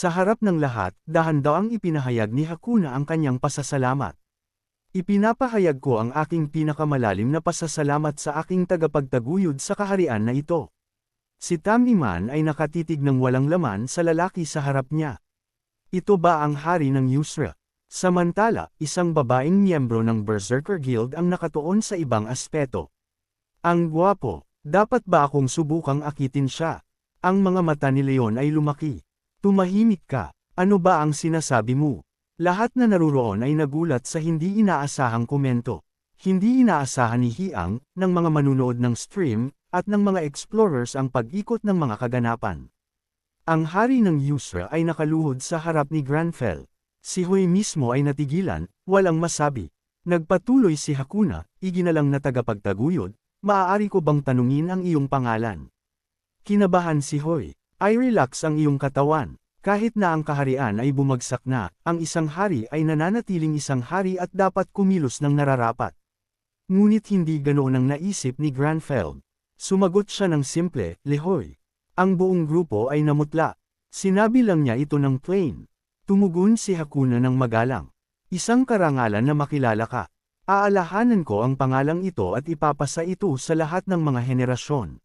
Sa harap ng lahat, dahan-daang ipinahayag ni Hakuna ang kanyang pasasalamat. Ipinapahayag ko ang aking pinakamalalim na pasasalamat sa aking tagapagtaguyod sa kaharian na ito. Si Tamiman ay nakatitig ng walang laman sa lalaki sa harap niya. Ito ba ang hari ng Yusra? Samantala, isang babaeng miyembro ng Berserker Guild ang nakatuon sa ibang aspeto. Ang gwapo, dapat ba akong subukang akitin siya? Ang mga mata ni Leon ay lumaki. Tumahimik ka, ano ba ang sinasabi mo? Lahat na naruroon ay nagulat sa hindi inaasahang komento. Hindi inaasahan ni Hiang, ng mga manunood ng stream, at ng mga explorers ang pag-ikot ng mga kaganapan. Ang hari ng Yusra ay nakaluhod sa harap ni Granfell. Si Hui mismo ay natigilan, walang masabi. Nagpatuloy si Hakuna, iginalang na tagapagtaguyod, maaari ko bang tanungin ang iyong pangalan? Kinabahan si Hui, ay relax ang iyong katawan. Kahit na ang kaharian ay bumagsak na, ang isang hari ay nananatiling isang hari at dapat kumilos ng nararapat. Ngunit hindi ganoon ang naisip ni Granfell. Sumagot siya ng simple, Lehoy. Ang buong grupo ay namutla. Sinabi lang niya ito ng plain. Tumugon si Hakuna ng magalang. Isang karangalan na makilala ka. Aalahanan ko ang pangalang ito at ipapasa ito sa lahat ng mga henerasyon.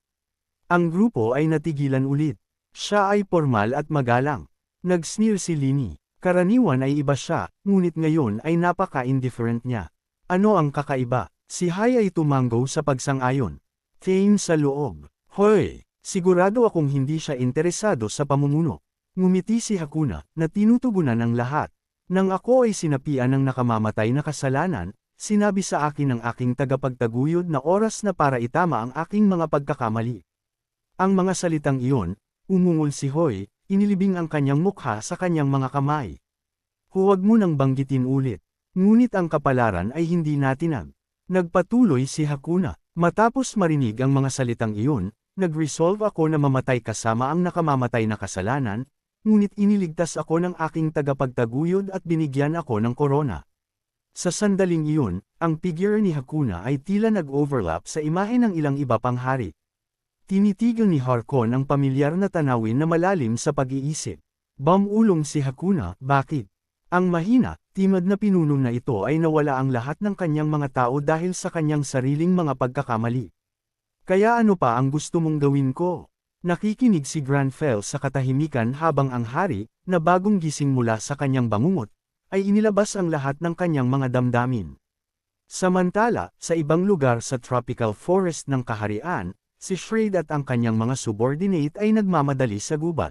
Ang grupo ay natigilan ulit. Siya ay formal at magalang. Nag-sneer si Lini. Karaniwan ay iba siya, ngunit ngayon ay napaka-indifferent niya. Ano ang kakaiba? Si Hai ay tumanggo sa pagsang-ayon. Tame sa loob. Hoy! Sigurado akong hindi siya interesado sa pamumuno. Ngumiti si Hakuna, na tinutugunan ang lahat. Nang ako ay sinapian ng nakamamatay na kasalanan, sinabi sa akin ng aking tagapagtaguyod na oras na para itama ang aking mga pagkakamali. Ang mga salitang iyon, umungol si Hoy, inilibing ang kanyang mukha sa kanyang mga kamay. Huwag mo nang banggitin ulit. Ngunit ang kapalaran ay hindi natinag. Nagpatuloy si Hakuna. Matapos marinig ang mga salitang iyon, nag-resolve ako na mamatay kasama ang nakamamatay na kasalanan, ngunit iniligtas ako ng aking tagapagtaguyod at binigyan ako ng korona. Sa sandaling iyon, ang figure ni Hakuna ay tila nag-overlap sa imahe ng ilang iba pang hari. Tinitigil ni Harkon ang pamilyar na tanawin na malalim sa pag-iisip. Bamulong si Hakuna, bakit? Ang mahina, timad na pinuno na ito ay nawala ang lahat ng kanyang mga tao dahil sa kanyang sariling mga pagkakamali. Kaya ano pa ang gusto mong gawin ko? Nakikinig si Granfell sa katahimikan habang ang hari, na bagong gising mula sa kanyang bangungot, ay inilabas ang lahat ng kanyang mga damdamin. Samantala, sa ibang lugar sa tropical forest ng kaharian, si Shraid at ang kanyang mga subordinate ay nagmamadali sa gubat.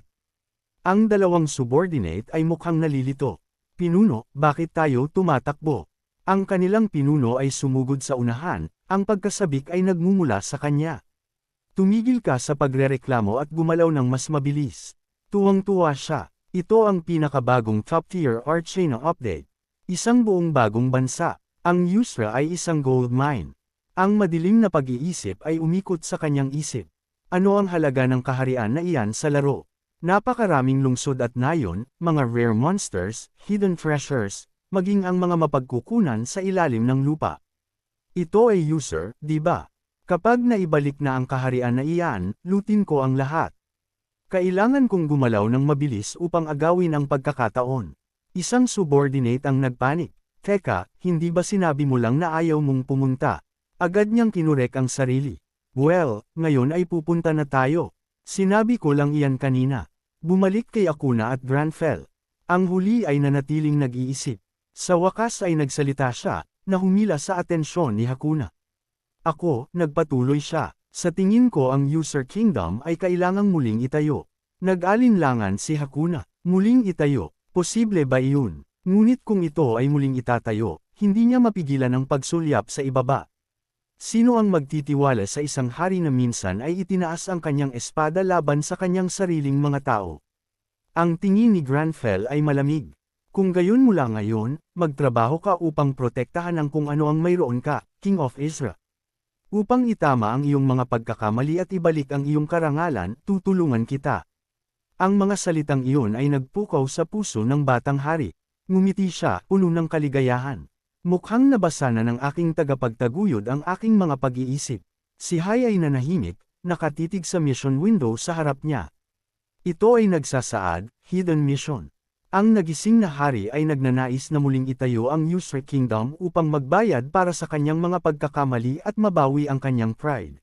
Ang dalawang subordinate ay mukhang nalilito. Pinuno, bakit tayo tumatakbo? Ang kanilang pinuno ay sumugod sa unahan, ang pagkasabik ay nagmumula sa kanya. Tumigil ka sa pagrereklamo at gumalaw ng mas mabilis. Tuwang-tuwa siya. Ito ang pinakabagong top-tier Archena update. Isang buong bagong bansa. Ang Yusra ay isang gold mine. Ang madilim na pag-iisip ay umikot sa kanyang isip. Ano ang halaga ng kaharian na iyan sa laro? Napakaraming lungsod at nayon, mga rare monsters, hidden treasures, maging ang mga mapagkukunan sa ilalim ng lupa. Ito ay user, di ba? Kapag naibalik na ang kaharian na iyan, lutin ko ang lahat. Kailangan kong gumalaw ng mabilis upang agawin ang pagkakataon. Isang subordinate ang nagpanik. Teka, hindi ba sinabi mo lang na ayaw mong pumunta? Agad niyang kinurek ang sarili. Well, ngayon ay pupunta na tayo. Sinabi ko lang iyan kanina. Bumalik kay Hakuna at Granfell. Ang huli ay nanatiling nag-iisip. Sa wakas ay nagsalita siya, na humila sa atensyon ni Hakuna. Ako, nagpatuloy siya. Sa tingin ko ang User Kingdom ay kailangang muling itayo. Nag-alinlangan si Hakuna. Muling itayo, posible ba iyon? Ngunit kung ito ay muling itatayo, hindi niya mapigilan ang pagsulyap sa ibaba. Sino ang magtitiwala sa isang hari na minsan ay itinaas ang kanyang espada laban sa kanyang sariling mga tao? Ang tingin ni Granfell ay malamig. Kung gayon mula ngayon, magtrabaho ka upang protektahan ang kung ano ang mayroon ka, King of Israel. Upang itama ang iyong mga pagkakamali at ibalik ang iyong karangalan, tutulungan kita. Ang mga salitang iyon ay nagpukaw sa puso ng batang hari. Ngumiti siya, puno ng kaligayahan. Mukhang nabasa na ng aking tagapagtaguyod ang aking mga pag-iisip. Si Hai ay nanahimik, nakatitig sa mission window sa harap niya. Ito ay nagsasaad, hidden mission. Ang nagising na hari ay nagnanais na muling itayo ang Yusra Kingdom upang magbayad para sa kanyang mga pagkakamali at mabawi ang kanyang pride.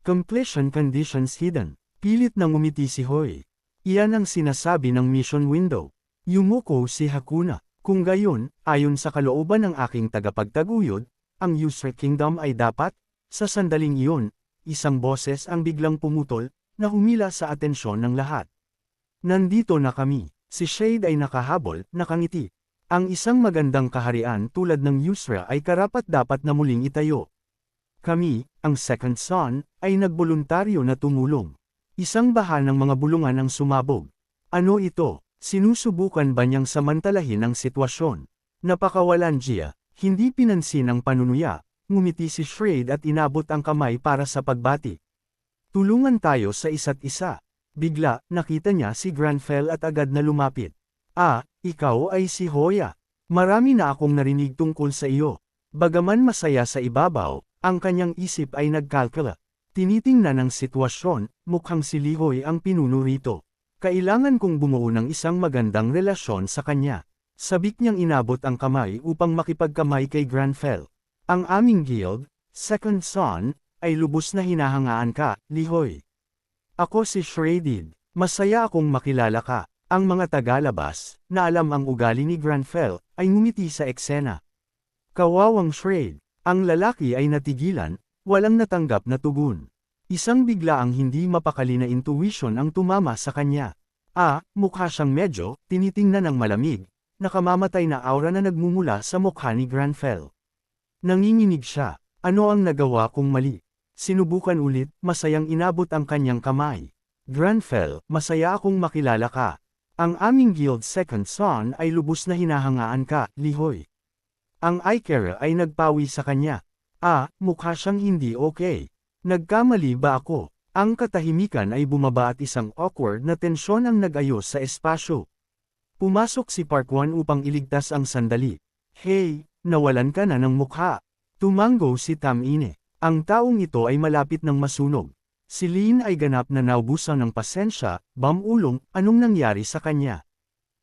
Completion conditions hidden. Pilit na ngumiti si Hoy. Iyan ang sinasabi ng mission window. Yumuko si Hakuna. Kung gayon, ayon sa kalooban ng aking tagapagtaguyod, ang Yusra Kingdom ay dapat, sa sandaling iyon, isang boses ang biglang pumutol, na humila sa atensyon ng lahat. Nandito na kami. Si Shade ay nakahabol, nakangiti. Ang isang magandang kaharian tulad ng Yusra ay karapat-dapat na muling itayo. Kami, ang Second Son, ay nagboluntaryo na tumulong. Isang baha ng mga bulungan ang sumabog. Ano ito? Sinusubukan ba niyang samantalahin ang sitwasyon? Napakawalanjiya, hindi pinansin ang panunuya, ngumiti si Shade at inabot ang kamay para sa pagbati. Tulungan tayo sa isa't isa. Bigla, nakita niya si Granfell at agad na lumapit. Ah, ikaw ay si Hoya. Marami na akong narinig tungkol sa iyo. Bagaman masaya sa ibabaw, ang kanyang isip ay nagkalkala. Tinitingnan ang sitwasyon, mukhang si Lihoy ang pinuno rito. Kailangan kong bumuo ng isang magandang relasyon sa kanya. Sabik niyang inabot ang kamay upang makipagkamay kay Granfell. Ang aming guild, Second Son, ay lubos na hinahangaan ka, Lihoy. Ako si Shraded. Masaya akong makilala ka. Ang mga tagalabas, na alam ang ugali ni Granfell, ay ngumiti sa eksena. Kawawang Shrade. Ang lalaki ay natigilan, walang natanggap na tugon. Isang bigla ang hindi mapakali na intuition ang tumama sa kanya. Mukha siyang medyo, tinitingnan ng malamig, nakamamatay na aura na nagmumula sa mukha ni Granfell. Nanginginig siya. Ano ang nagawa kong mali? Sinubukan ulit, masayang inabot ang kanyang kamay. Granfell, masaya akong makilala ka. Ang aming guild Second Son ay lubos na hinahangaan ka, Lihoy. Ang Ikera ay nagpawi sa kanya. Mukha siyang hindi okay. Nagkamali ba ako? Ang katahimikan ay bumaba at isang awkward na tensyon ang nag-ayos sa espasyo. Pumasok si Park 1 upang iligtas ang sandali. Hey, nawalan ka na ng mukha. Tumango si Tamine. Ang taong ito ay malapit ng masunog. Si Lin ay ganap na naubusan ng pasensya, bamulong, anong nangyari sa kanya?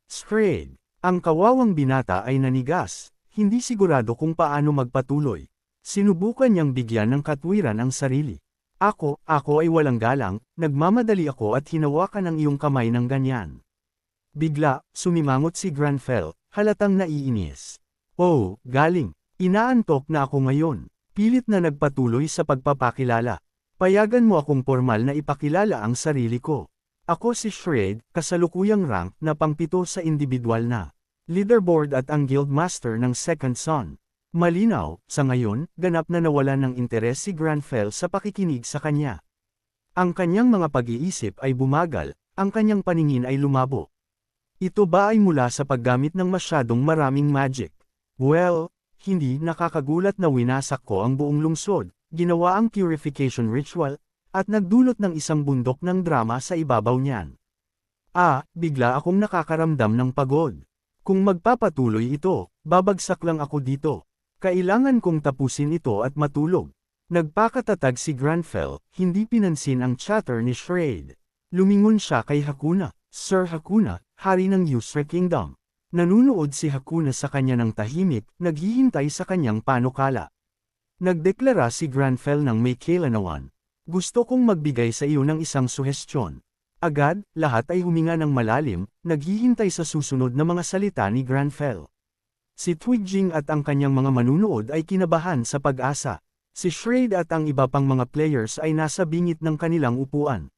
Strayed. Ang kawawang binata ay nanigas, hindi sigurado kung paano magpatuloy. Sinubukan niyang bigyan ng katwiran ang sarili. Ako ay walang galang, nagmamadali ako at hinawakan ang iyong kamay ng ganyan. Bigla, sumimangot si Granfell, halatang naiinis. Oh, galing. Inaantok na ako ngayon. Pilit na nagpatuloy sa pagpapakilala. Payagan mo akong formal na ipakilala ang sarili ko. Ako si Shred, kasalukuyang rank na pang-7 sa individual na leaderboard at ang guild master ng Second Son. Malinaw, sa ngayon, ganap na nawalan ng interes si Granfell sa pakikinig sa kanya. Ang kanyang mga pag-iisip ay bumagal, ang kanyang paningin ay lumabo. Ito ba ay mula sa paggamit ng masyadong maraming magic? Well, hindi nakakagulat na winasak ko ang buong lungsod, ginawa ang purification ritual, at nagdulot ng isang bundok ng drama sa ibabaw niyan. Bigla akong nakakaramdam ng pagod. Kung magpapatuloy ito, babagsak lang ako dito. Kailangan kong tapusin ito at matulog. Nagpakatatag si Granfell, hindi pinansin ang chatter ni Shrade. Lumingon siya kay Hakuna. Sir Hakuna, hari ng Yusra Kingdom. Nanunood si Hakuna sa kanya ng tahimik, naghihintay sa kanyang panukala. Nagdeklara si Granfell ng may kailanawan. Gusto kong magbigay sa iyo ng isang suhestyon. Agad, lahat ay huminga ng malalim, naghihintay sa susunod na mga salita ni Granfell. Si Twigjing at ang kanyang mga manunood ay kinabahan sa pag-asa. Si Shrade at ang iba pang mga players ay nasa bingit ng kanilang upuan.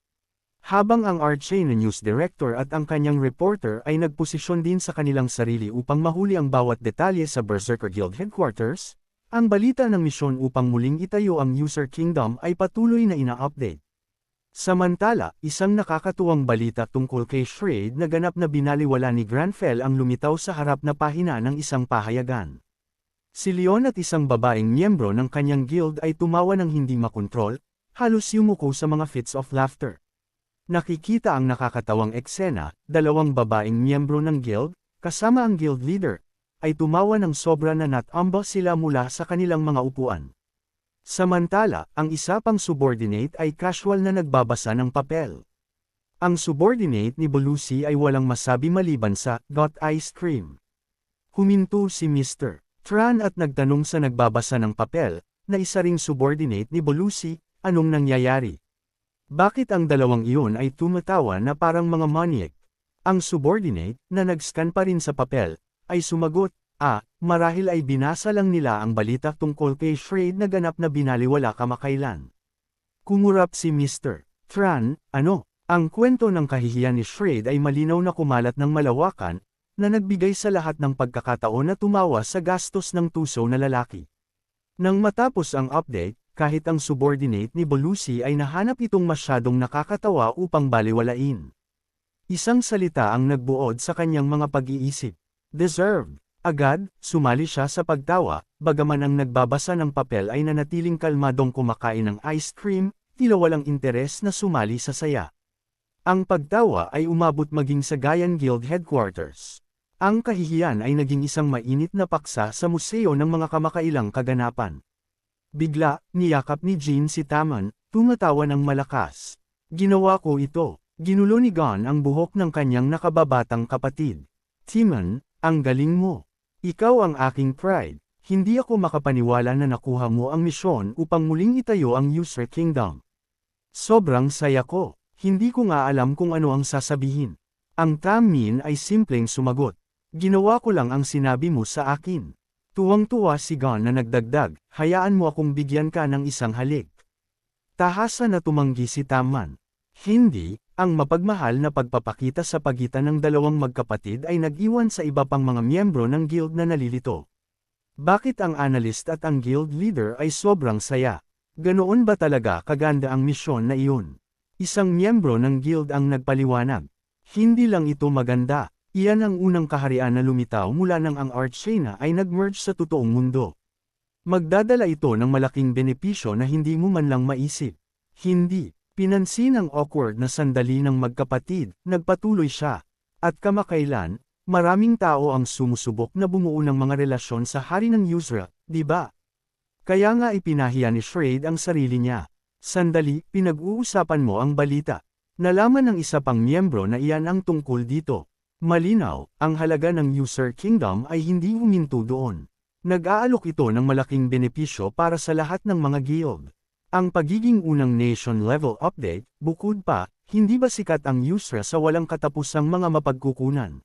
Habang ang Archane News Director at ang kanyang reporter ay nagposisyon din sa kanilang sarili upang mahuli ang bawat detalye sa Berserker Guild Headquarters, ang balita ng misyon upang muling itayo ang User Kingdom ay patuloy na ina-update. Samantala, isang nakakatuwang balita tungkol kay Shrade na ganap na binaliwala ni Granfell ang lumitaw sa harap na pahina ng isang pahayagan. Si Leon at isang babaeng miyembro ng kanyang guild ay tumawa ng hindi makontrol, halos yumuko sa mga fits of laughter. Nakikita ang nakakatawang eksena, dalawang babaeng miyembro ng guild, kasama ang guild leader, ay tumawa ng sobra na natamba sila mula sa kanilang mga upuan. Samantala, ang isa pang subordinate ay casual na nagbabasa ng papel. Ang subordinate ni Belushi ay walang masabi maliban sa, "Got ice cream?" Huminto si Mr. Tran at nagtanong sa nagbabasa ng papel, na isa ring subordinate ni Belushi, anong nangyayari? Bakit ang dalawang iyon ay tumatawa na parang mga maniac? Ang subordinate, na nag-scan pa rin sa papel, ay sumagot, marahil ay binasa lang nila ang balita tungkol kay Shred na ganap na binaliwala kamakailan. Kumurap si Mr. Tran, ano? Ang kwento ng kahihiyan ni Shred ay malinaw na kumalat ng malawakan, na nagbigay sa lahat ng pagkakataon na tumawa sa gastos ng tuso na lalaki. Nang matapos ang update, kahit ang subordinate ni Belushi ay nahanap itong masyadong nakakatawa upang baliwalain. Isang salita ang nagbuod sa kanyang mga pag-iisip. Deserved. Agad, sumali siya sa pagtawa, bagaman ang nagbabasa ng papel ay nanatiling kalmadong kumakain ng ice cream, tila walang interes na sumali sa saya. Ang pagtawa ay umabot maging sa Gayan Guild Headquarters. Ang kahihiyan ay naging isang mainit na paksa sa museo ng mga kamakailang kaganapan. Bigla, niyakap ni Jean si Taman, tumatawa ng malakas. Ginawa ko ito. Ginulo ni Gon ang buhok ng kanyang nakababatang kapatid. Timon, ang galing mo. Ikaw ang aking pride. Hindi ako makapaniwala na nakuha mo ang misyon upang muling itayo ang User Kingdom. Sobrang saya ko. Hindi ko nga alam kung ano ang sasabihin. Ang Tamin ay simpleng sumagot. Ginawa ko lang ang sinabi mo sa akin. Tuwang-tuwa si Gon na nagdagdag, hayaan mo akong bigyan ka ng isang halik. Tahasa na tumanggi si Taman. Hindi, ang mapagmahal na pagpapakita sa pagitan ng dalawang magkapatid ay nag-iwan sa iba pang mga miyembro ng guild na nalilito. Bakit ang analyst at ang guild leader ay sobrang saya? Ganoon ba talaga kaganda ang misyon na iyon? Isang miyembro ng guild ang nagpaliwanag. Hindi lang ito maganda. Iyan ang unang kaharian na lumitaw mula nang ang Archena ay nag-merge sa totoong mundo. Magdadala ito ng malaking benepisyo na hindi mo man lang maisip. Hindi. Pinansin ang awkward na sandali ng magkapatid, nagpatuloy siya. At kamakailan, maraming tao ang sumusubok na bumuo ng mga relasyon sa hari ng Yusra, di ba? Kaya nga ipinahiya ni Shred ang sarili niya. Sandali, pinag-uusapan mo ang balita. Nalaman ng isa pang miyembro na iyan ang tungkol dito. Malinaw, ang halaga ng User Kingdom ay hindi huminto doon. Nag-aalok ito ng malaking benepisyo para sa lahat ng mga guild. Ang pagiging unang nation-level update, bukod pa, hindi ba sikat ang Yusra sa walang katapusang mga mapagkukunan?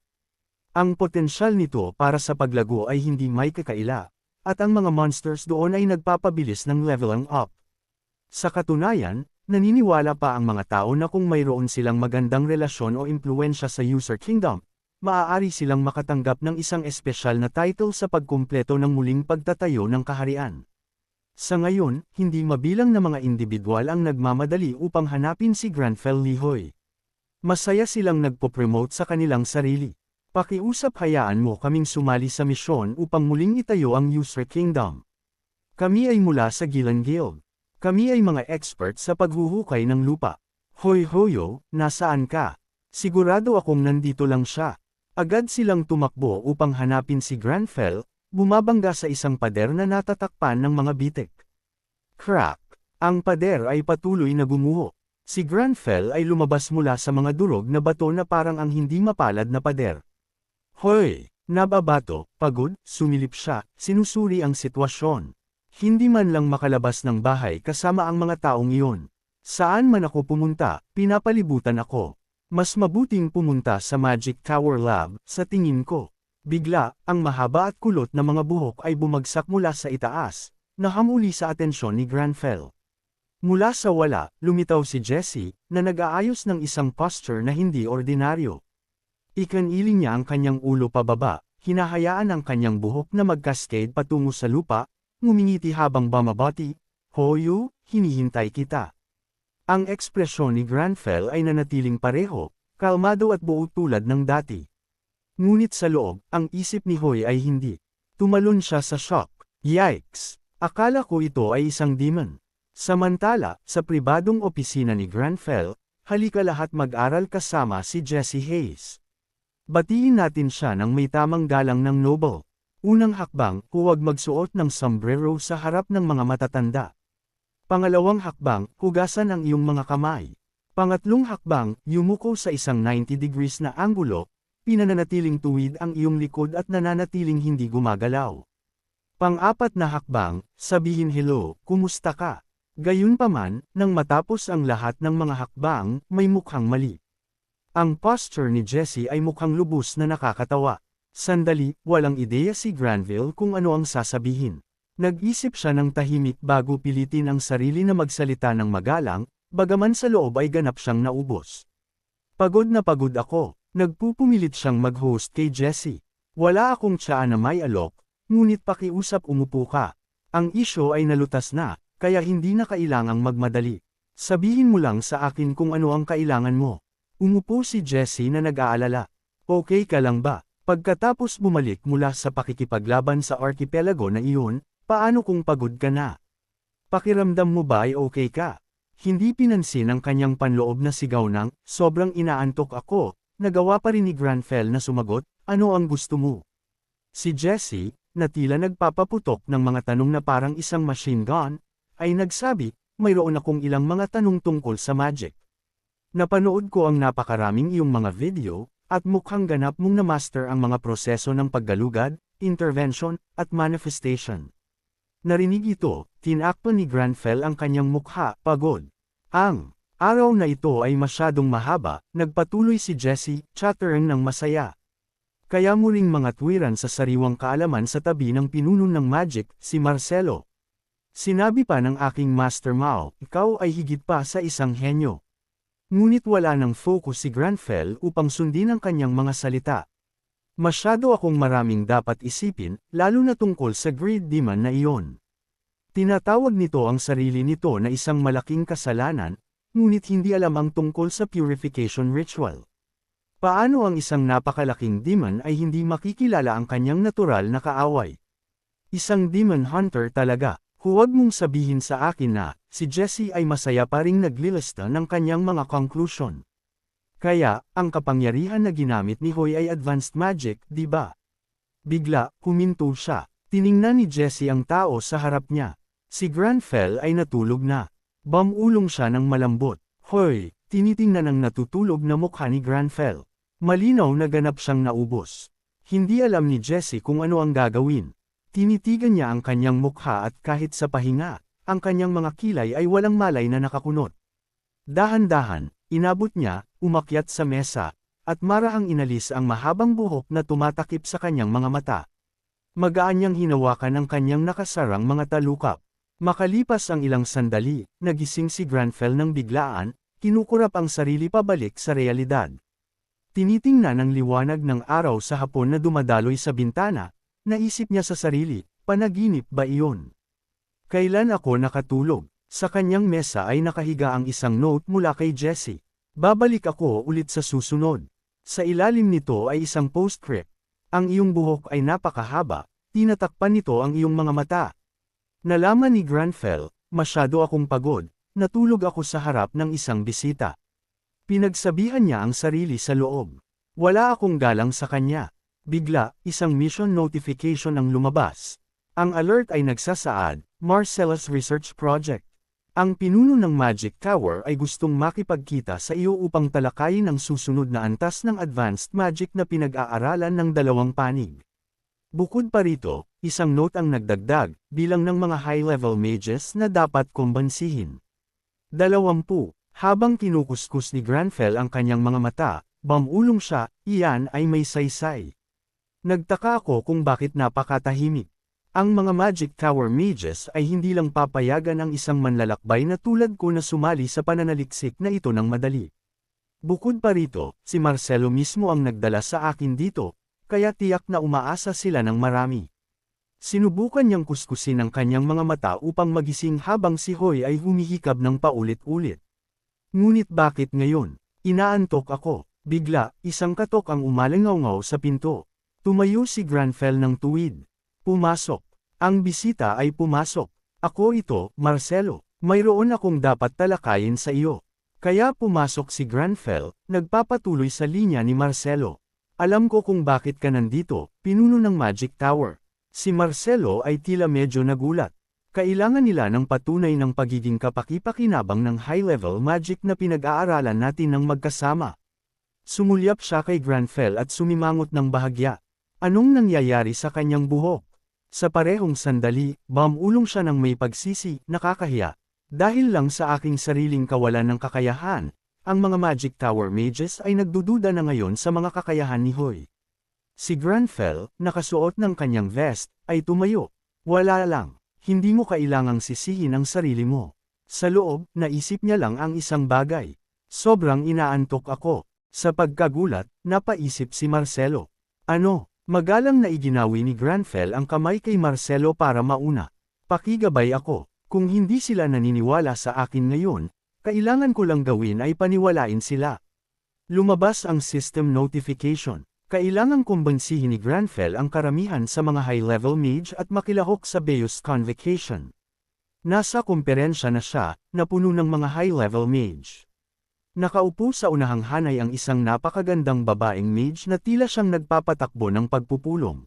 Ang potensyal nito para sa paglago ay hindi may kakaila, at ang mga monsters doon ay nagpapabilis ng leveling up. Sa katunayan, naniniwala pa ang mga tao na kung mayroon silang magandang relasyon o impluensya sa User Kingdom, maaari silang makatanggap ng isang espesyal na title sa pagkumpleto ng muling pagtatayo ng kaharian. Sa ngayon, hindi mabilang na mga individual ang nagmamadali upang hanapin si Granfell Lihoy. Masaya silang nagpo-promote sa kanilang sarili. Pakiusap, hayaan mo kaming sumali sa misyon upang muling itayo ang User Kingdom. Kami ay mula sa Gilan Guild. Kami ay mga expert sa paghuhukay ng lupa. Hoy Hoyo, nasaan ka? Sigurado akong nandito lang siya. Agad silang tumakbo upang hanapin si Granfell, bumabangga sa isang pader na natatakpan ng mga bitik. Crack! Ang pader ay patuloy na gumuho. Si Granfell ay lumabas mula sa mga durog na bato na parang ang hindi mapalad na pader. Hoy! Nababato, pagod, sumilip siya, sinusuri ang sitwasyon. Hindi man lang makalabas ng bahay kasama ang mga taong iyon. Saan man ako pumunta, pinapalibutan ako. Mas mabuting pumunta sa Magic Tower Lab, sa tingin ko. Bigla, ang mahaba at kulot na mga buhok ay bumagsak mula sa itaas, nahamuli sa atensyon ni Granfell. Mula sa wala, lumitaw si Jessie, na nag-aayos ng isang posture na hindi ordinaryo. Ikaniling niya ang kanyang ulo pababa, hinahayaan ang kanyang buhok na mag-cascade patungo sa lupa, ngumingiti habang bumabati, Hoyo, hinihintay kita. Ang ekspresyon ni Granfell ay nanatiling pareho, kalmado at buo tulad ng dati. Ngunit sa loob, ang isip ni Hoy ay hindi. Tumalon siya sa shock. Yikes! Akala ko ito ay isang demon. Samantala, sa pribadong opisina ni Granfell, halika lahat mag-aral kasama si Jessie Hayes. Batiin natin siya ng may tamang galang ng noble. Unang hakbang, huwag magsuot ng sombrero sa harap ng mga matatanda. Pangalawang hakbang, hugasan ang iyong mga kamay. Pangatlong hakbang, yumuko sa isang 90 degrees na anggulo, pinananatiling tuwid ang iyong likod at nananatiling hindi gumagalaw. Pang-apat na hakbang, sabihin hello, kumusta ka? Gayunpaman, nang matapos ang lahat ng mga hakbang, may mukhang mali. Ang posture ni Jessie ay mukhang lubos na nakakatawa. Sandali, walang ideya si Granville kung ano ang sasabihin. Nag-isip siya ng tahimik bago pilitin ang sarili na magsalita ng magalang, bagaman sa loob ay ganap siyang naubos. Pagod na pagod ako. Nagpupumilit siyang mag-host kay Jessie. Wala akong tsaa na may alok, ngunit pakiusap umupo ka. Ang isyo ay nalutas na, kaya hindi na kailangang magmadali. Sabihin mo lang sa akin kung ano ang kailangan mo. Umupo si Jessie na nag-aalala. Okay ka lang ba? Pagkatapos bumalik mula sa pakikipaglaban sa archipelago na iyon, paano kung pagod ka na? Pakiramdam mo ba ay okay ka? Hindi pinansin ang kanyang panloob na sigaw ng, sobrang inaantok ako, nagawa pa rin ni Granville na sumagot, ano ang gusto mo? Si Jessie, na tila nagpapaputok ng mga tanong na parang isang machine gun, ay nagsabi, mayroon akong ilang mga tanong tungkol sa magic. Napanood ko ang napakaraming iyong mga video, at mukhang ganap mong na-master ang mga proseso ng paggalugad, intervention, at manifestation. Narinig ito, tinakpan ni Granville ang kanyang mukha, pagod. Ang araw na ito ay masyadong mahaba, nagpatuloy si Jessie, chattering ng masaya. Kaya mo ring mga tuwiran sa sariwang kaalaman sa tabi ng pinuno ng magic, si Marcelo. Sinabi pa ng aking Master Mao, ikaw ay higit pa sa isang henyo. Ngunit wala ng focus si Granville upang sundin ang kanyang mga salita. Masyado akong maraming dapat isipin, lalo na tungkol sa greed demon na iyon. Tinatawag nito ang sarili nito na isang malaking kasalanan, ngunit hindi alam ang tungkol sa purification ritual. Paano ang isang napakalaking demon ay hindi makikilala ang kanyang natural na kaaway? Isang demon hunter talaga. Huwag mong sabihin sa akin na, si Jessie ay masaya pa ring naglilista ng kanyang mga conclusion. Kaya, ang kapangyarihan na ginamit ni Hoy ay advanced magic, di ba? Bigla, huminto siya. Tiningnan ni Jessie ang tao sa harap niya. Si Granville ay natulog na. Bamulong siya ng malambot. Hoy, tinitingnan ang natutulog na mukha ni Granville. Malinaw na ganap siyang naubos. Hindi alam ni Jessie kung ano ang gagawin. Tinitigan niya ang kanyang mukha at kahit sa pahinga, ang kanyang mga kilay ay walang malay na nakakunot. Dahan-dahan, inabot niya, umakyat sa mesa, at marahang inalis ang mahabang buhok na tumatakip sa kanyang mga mata. Magaan niyang hinawakan ang kanyang nakasarang mga talukap. Makalipas ang ilang sandali, nagising si Granville ng biglaan, kinukurap ang sarili pabalik sa realidad. Tinitingnan ang liwanag ng araw sa hapon na dumadaloy sa bintana. Naisip niya sa sarili, panaginip ba iyon? Kailan ako nakatulog? Sa kanyang mesa ay nakahiga ang isang note mula kay Jessie. Babalik ako ulit sa susunod. Sa ilalim nito ay isang postscript. Ang iyong buhok ay napakahaba, tinatakpan nito ang iyong mga mata. Nalaman ni Granville, masyado akong pagod, natulog ako sa harap ng isang bisita. Pinagsabihan niya ang sarili sa loob. Wala akong galang sa kanya. Bigla, isang mission notification ang lumabas. Ang alert ay nagsasaad, Marcellus Research Project. Ang pinuno ng Magic Tower ay gustong makipagkita sa iyo upang talakayin ang susunod na antas ng advanced magic na pinag-aaralan ng dalawang panig. Bukod pa rito, isang note ang nagdagdag, bilang ng mga high-level mages na dapat kumbansihin. 20. Habang kinukuskus ni Granville ang kanyang mga mata, bamulong siya, iyan ay may saysay. Nagtaka ako kung bakit napakatahimik. Ang mga Magic Tower mages ay hindi lang papayagan ang isang manlalakbay na tulad ko na sumali sa pananaliksik na ito ng madali. Bukod pa rito, si Marcelo mismo ang nagdala sa akin dito, kaya tiyak na umaasa sila ng marami. Sinubukan niyang kuskusin ang kanyang mga mata upang magising habang si Hoy ay humihikab ng paulit-ulit. Ngunit bakit ngayon? Inaantok ako. Bigla, isang katok ang umalingaw-ngaw sa pinto. Tumayo si Granville ng tuwid. Pumasok. Ang bisita ay pumasok. Ako ito, Marcelo. Mayroon akong dapat talakayin sa iyo. Kaya pumasok si Granville, nagpapatuloy sa linya ni Marcelo. Alam ko kung bakit ka nandito, pinuno ng Magic Tower. Si Marcelo ay tila medyo nagulat. Kailangan nila ng patunay ng pagiging kapaki-pakinabang ng high-level magic na pinag-aaralan natin ng magkasama. Sumulyap siya kay Granfell at sumimangot ng bahagya. Anong nangyayari sa kanyang buhok? Sa parehong sandali, bumulong siya ng may pagsisi, nakakahiya. Dahil lang sa aking sariling kawalan ng kakayahan, ang mga Magic Tower Mages ay nagdududa na ngayon sa mga kakayahan ni Hoy. Si Granfell, nakasuot ng kanyang vest, ay tumayo. Wala lang. Hindi mo kailangang sisihin ang sarili mo. Sa loob, naisip niya lang ang isang bagay. Sobrang inaantok ako. Sa pagkagulat, napaisip si Marcelo. Ano? Magalang na iginawi ni Granfell ang kamay kay Marcelo para mauna. Pakigabay ako. Kung hindi sila naniniwala sa akin ngayon, kailangan ko lang gawin ay paniwalain sila. Lumabas ang system notification. Kailangang kumbansihin ni Granfell ang karamihan sa mga high-level mage at makilahok sa Beus Convocation. Nasa kumperensya na siya, na puno ng mga high-level mage. Nakaupo sa unahang hanay ang isang napakagandang babaeng mage na tila siyang nagpapatakbo ng pagpupulong.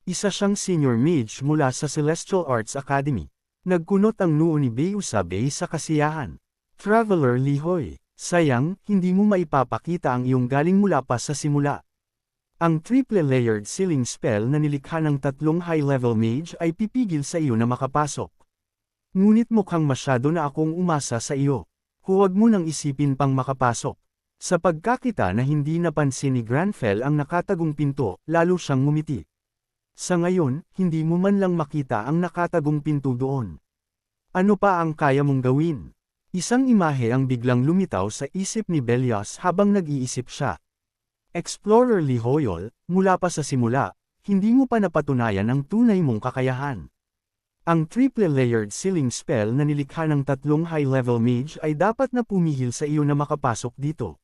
Isa siyang senior mage mula sa Celestial Arts Academy. Nagkunot ang noo ni Beusabay sa kasiyahan. Traveler Lihoy, sayang, hindi mo maipapakita ang iyong galing mula pa sa simula. Ang triple-layered sealing spell na nilikha ng 3 high-level mage ay pipigil sa iyo na makapasok. Ngunit mukhang masyado na akong umasa sa iyo. Huwag mo nang isipin pang makapasok. Sa pagkakita na hindi napansin ni Granfell ang nakatagong pinto, lalo siyang ngumiti. Sa ngayon, hindi mo man lang makita ang nakatagong pinto doon. Ano pa ang kaya mong gawin? Isang imahe ang biglang lumitaw sa isip ni Belias habang nag-iisip siya. Explorer Lihoyol, mula pa sa simula, hindi mo pa napatunayan ang tunay mong kakayahan. Ang triple-layered sealing spell na nilikha ng 3 high-level mage ay dapat na pumihil sa iyo na makapasok dito.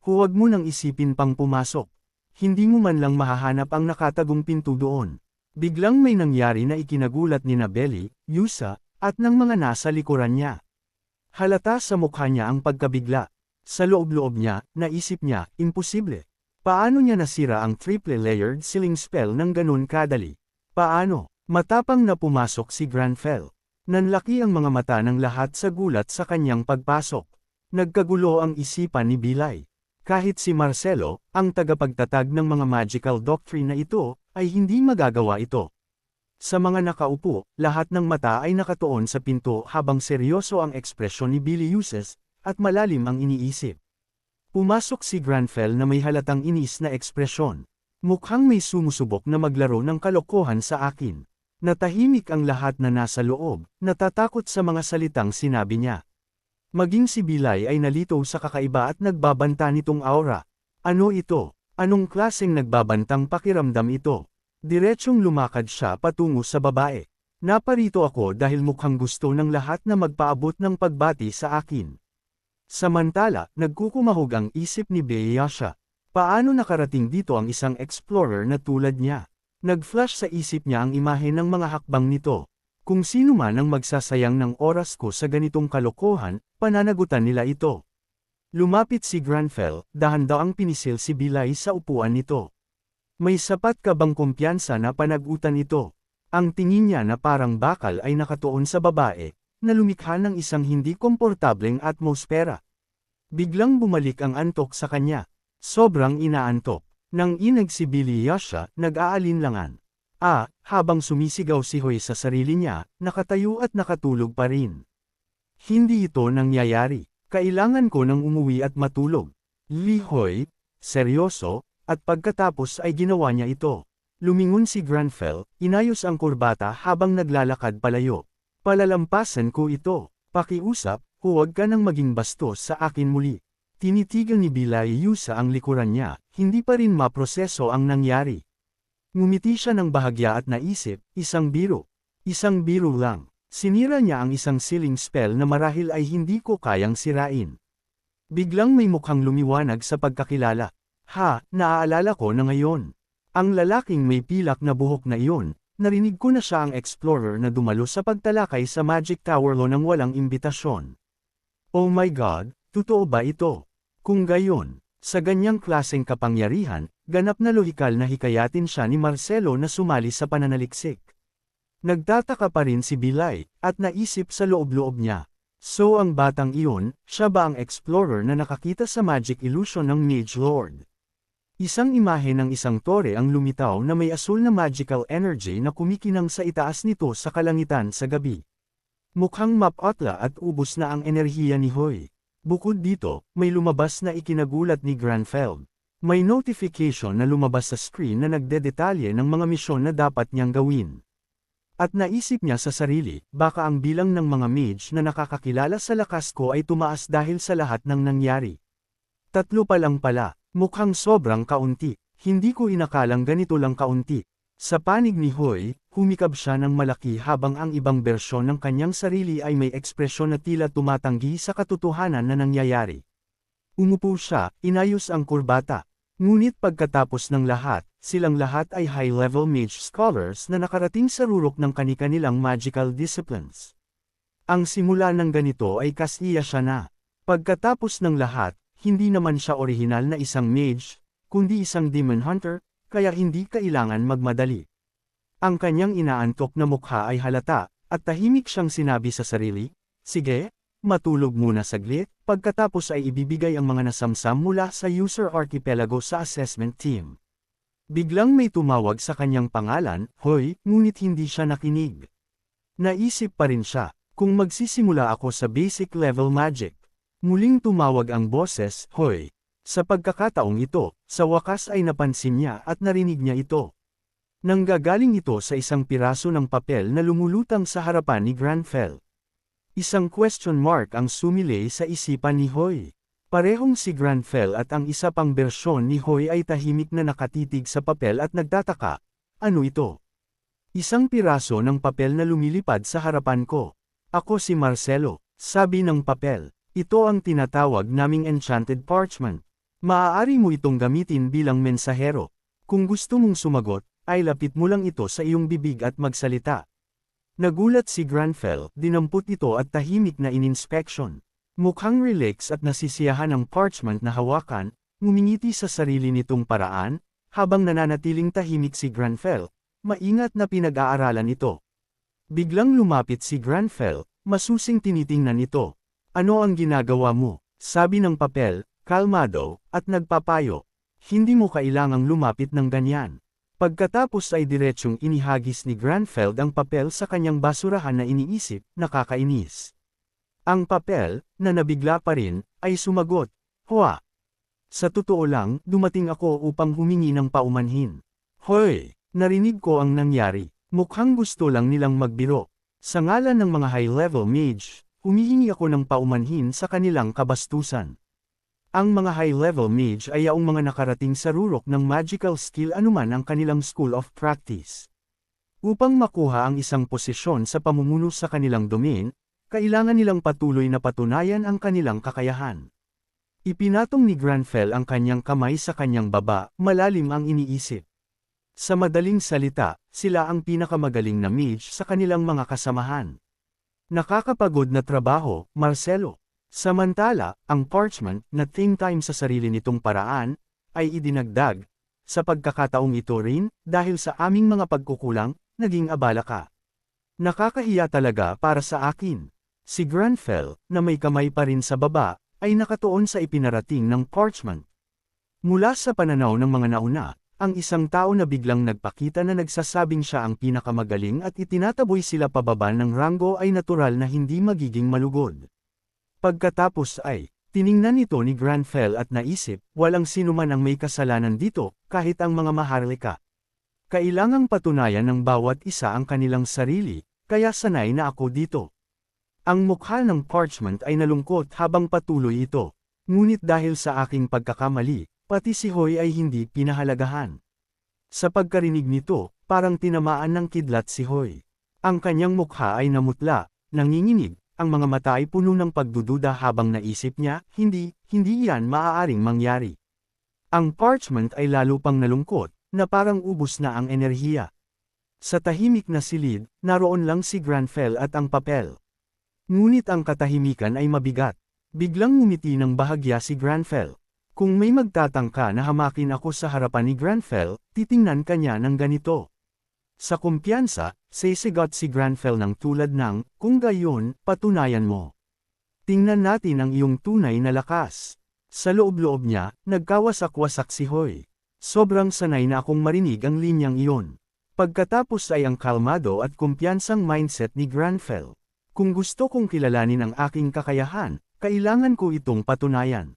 Huwag mo nang isipin pang pumasok. Hindi mo man lang mahahanap ang nakatagong pinto doon. Biglang may nangyari na ikinagulat ni Belly, Yusa, at ng mga nasa likuran niya. Halata sa mukha niya ang pagkabigla. Sa loob-loob niya, naisip niya, imposible. Paano niya nasira ang triple-layered sealing spell ng ganun kadali? Paano? Matapang na pumasok si Granfell. Nanlaki ang mga mata ng lahat sa gulat sa kanyang pagpasok. Nagkagulo ang isipan ni Bilay. Kahit si Marcelo, ang tagapagtatag ng mga magical doctrine na ito, ay hindi magagawa ito. Sa mga nakaupo, lahat ng mata ay nakatuon sa pinto habang seryoso ang ekspresyon ni Billy Uses, at malalim ang iniisip. Pumasok si Granfell na may halatang inis na ekspresyon. Mukhang may sumusubok na maglaro ng kalokohan sa akin. Natahimik ang lahat na nasa loob, natatakot sa mga salitang sinabi niya. Maging si Bilay ay nalito sa kakaiba at nagbabanta nitong aura. Ano ito? Anong klaseng nagbabantang pakiramdam ito? Diretsyong lumakad siya patungo sa babae. Naparito ako dahil mukhang gusto ng lahat na magpaabot ng pagbati sa akin. Samantala, nagkukumahog ang isip ni Beyasha. Paano nakarating dito ang isang explorer na tulad niya? Nag-flash sa isip niya ang imahe ng mga hakbang nito. Kung sino man ang magsasayang ng oras ko sa ganitong kalokohan, pananagutan nila ito. Lumapit si Granfell, dahan-daang pinisil si Bilay sa upuan nito. May sapat ka bang kumpiyansa na panagutan ito? Ang tingin niya na parang bakal ay nakatuon sa babae, na lumikha ng isang hindi komportableng atmosfera. Biglang bumalik ang antok sa kanya. Sobrang inaantok. Nang inag si Beliasha, nag-aalinlangan. Habang sumisigaw si Hoy sa sarili niya, nakatayo at nakatulog pa rin. Hindi ito nangyayari. Kailangan ko nang umuwi at matulog. Li Hoy, seryoso, at pagkatapos ay ginawa niya ito. Lumingon si Granfell, inayos ang kurbata habang naglalakad palayo. Palalampasan ko ito. Pakiusap, huwag ka nang maging bastos sa akin muli. Tinitigan ni Bilay Yusa ang likuran niya, hindi pa rin maproseso ang nangyari. Ngumiti siya ng bahagya at naisip, isang biro. Isang biro lang. Sinira niya ang isang sealing spell na marahil ay hindi ko kayang sirain. Biglang may mukhang lumiwanag sa pagkakilala. Naaalala ko na ngayon. Ang lalaking may pilak na buhok na iyon. Narinig ko na siya ang explorer na dumalo sa pagtalakay sa Magic Tower nang walang imbitasyon. Oh my God, totoo ba ito? Kung gayon, sa ganyang klaseng kapangyarihan, ganap na lohikal na hikayatin siya ni Marcelo na sumali sa pananaliksik. Nagtataka pa rin si Bilay, at naisip sa loob-loob niya. So ang batang iyon, siya ba ang explorer na nakakita sa magic illusion ng Mage Lord? Isang imahe ng isang tore ang lumitaw na may asul na magical energy na kumikinang sa itaas nito sa kalangitan sa gabi. Mukhang mapotla at ubos na ang enerhiya ni Hoy. Bukod dito, may lumabas na ikinagulat ni Granfeld. May notification na lumabas sa screen na nagdedetalye ng mga misyon na dapat niyang gawin. At naisip niya sa sarili, baka ang bilang ng mga mage na nakakakilala sa lakas ko ay tumaas dahil sa lahat ng nangyari. 3 pa lang pala. Mukhang sobrang kaunti. Hindi ko inakalang ganito lang kaunti. Sa panig ni Hoy, humikab siya ng malaki habang ang ibang bersyon ng kanyang sarili ay may ekspresyon na tila tumatanggi sa katotohanan na nangyayari. Umupo siya, inayos ang kurbata. Ngunit pagkatapos ng lahat, silang lahat ay high-level mage scholars na nakarating sa rurok ng kani-kanilang magical disciplines. Ang simula ng ganito ay kasiya siya na. Pagkatapos ng lahat, hindi naman siya orihinal na isang mage, kundi isang demon hunter, kaya hindi kailangan magmadali. Ang kanyang inaantok na mukha ay halata, at tahimik siyang sinabi sa sarili, "Sige, matulog muna saglit," pagkatapos ay ibibigay ang mga nasamsam mula sa user archipelago sa assessment team. Biglang may tumawag sa kanyang pangalan, Hoy, ngunit hindi siya nakinig. Naisip pa rin siya, kung magsisimula ako sa basic level magic. Muling tumawag ang boses, Hoy. Sa pagkakataong ito, sa wakas ay napansin niya at narinig niya ito. Nanggagaling ito sa isang piraso ng papel na lumulutang sa harapan ni Granfell. Isang question mark ang sumilay sa isipan ni Hoy. Parehong si Granfell at ang isa pang bersyon ni Hoy ay tahimik na nakatitig sa papel at nagtataka, ano ito? Isang piraso ng papel na lumilipad sa harapan ko. Ako si Marcelo, sabi ng papel. Ito ang tinatawag naming enchanted parchment. Maaari mo itong gamitin bilang mensahero. Kung gusto mong sumagot, ay lapit mo lang ito sa iyong bibig at magsalita. Nagulat si Granfell, dinampot ito at tahimik na ininspeksyon. Mukhang relax at nasisiyahan ang parchment na hawakan, ngumingiti sa sarili nitong paraan, habang nananatiling tahimik si Granfell, maingat na pinag-aaralan ito. Biglang lumapit si Granfell, masusing tinitingnan ito. Ano ang ginagawa mo? Sabi ng papel, kalmado, at nagpapayo. Hindi mo kailangang lumapit ng ganyan. Pagkatapos ay diretsyong inihagis ni Granfeld ang papel sa kanyang basurahan na iniisip, nakakainis. Ang papel, na nabigla pa rin, ay sumagot, Hua! Sa totoo lang, dumating ako upang humingi ng paumanhin. Hoy! Narinig ko ang nangyari. Mukhang gusto lang nilang magbiro. Sa ngalan ng mga high-level mage, humihingi ako ng paumanhin sa kanilang kabastusan. Ang mga high-level mage ay yaong mga nakarating sa rurok ng magical skill anuman ang kanilang school of practice. Upang makuha ang isang posisyon sa pamumuno sa kanilang domain, kailangan nilang patuloy na patunayan ang kanilang kakayahan. Ipinatong ni Granfell ang kanyang kamay sa kanyang baba, malalim ang iniisip. Sa madaling salita, sila ang pinakamagaling na mage sa kanilang mga kasamahan. Nakakapagod na trabaho, Marcelo. Samantala, ang parchment, na think time sa sarili nitong paraan, ay idinagdag. Sa pagkakataong ito rin, dahil sa aming mga pagkukulang, naging abala ka. Nakakahiya talaga para sa akin. Si Granfell, na may kamay pa rin sa baba, ay nakatuon sa ipinarating ng parchment. Mula sa pananaw ng mga nauna, ang isang tao na biglang nagpakita na nagsasabing siya ang pinakamagaling at itinataboy sila pababa ng ranggo ay natural na hindi magiging malugod. Pagkatapos ay, tiningnan ito ni Granfell at naisip, walang sinuman ang may kasalanan dito, kahit ang mga maharlika. Kailangang patunayan ng bawat isa ang kanilang sarili, kaya sanay na ako dito. Ang mukha ng parchment ay nalungkot habang patuloy ito. Ngunit dahil sa aking pagkakamali, pati si Hoy ay hindi pinahalagahan. Sa pagkarinig nito, parang tinamaan ng kidlat si Hoy. Ang kanyang mukha ay namutla, nanginginig, ang mga mata ay puno ng pagdududa habang naisip niya, hindi yan maaaring mangyari. Ang parchment ay lalo pang nalungkot, na parang ubos na ang enerhiya. Sa tahimik na silid, naroon lang si Granfell at ang papel. Ngunit ang katahimikan ay mabigat. Biglang ngumiti ng bahagya si Granfell. Kung may magtatangka na hamakin ako sa harapan ni Granfell, titingnan kanya ng ganito. Sa kumpiyansa, sisigot si Granfell ng tulad ng, kung gayon, patunayan mo. Tingnan natin ang iyong tunay na lakas. Sa loob-loob niya, nagkawasak-wasak si Hoy. Sobrang sanay na akong marinig ang linyang iyon. Pagkatapos ay ang kalmado at kumpiyansang mindset ni Granfell. Kung gusto kong kilalanin ang aking kakayahan, kailangan ko itong patunayan.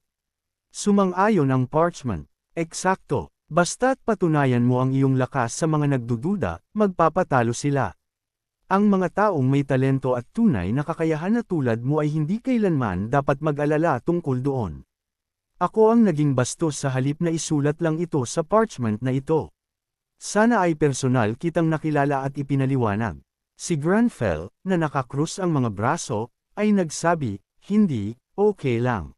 Sumang-ayon ang Parchment. Eksakto. Basta't patunayan mo ang iyong lakas sa mga nagdududa, magpapatalo sila. Ang mga taong may talento at tunay na kakayahan na tulad mo ay hindi kailanman dapat mag-alala tungkol doon. Ako ang naging bastos sa halip na isulat lang ito sa parchment na ito. Sana ay personal kitang nakilala at ipinaliwanag. Si Granfell, na nakakrus ang mga braso, ay nagsabi, hindi, okay lang.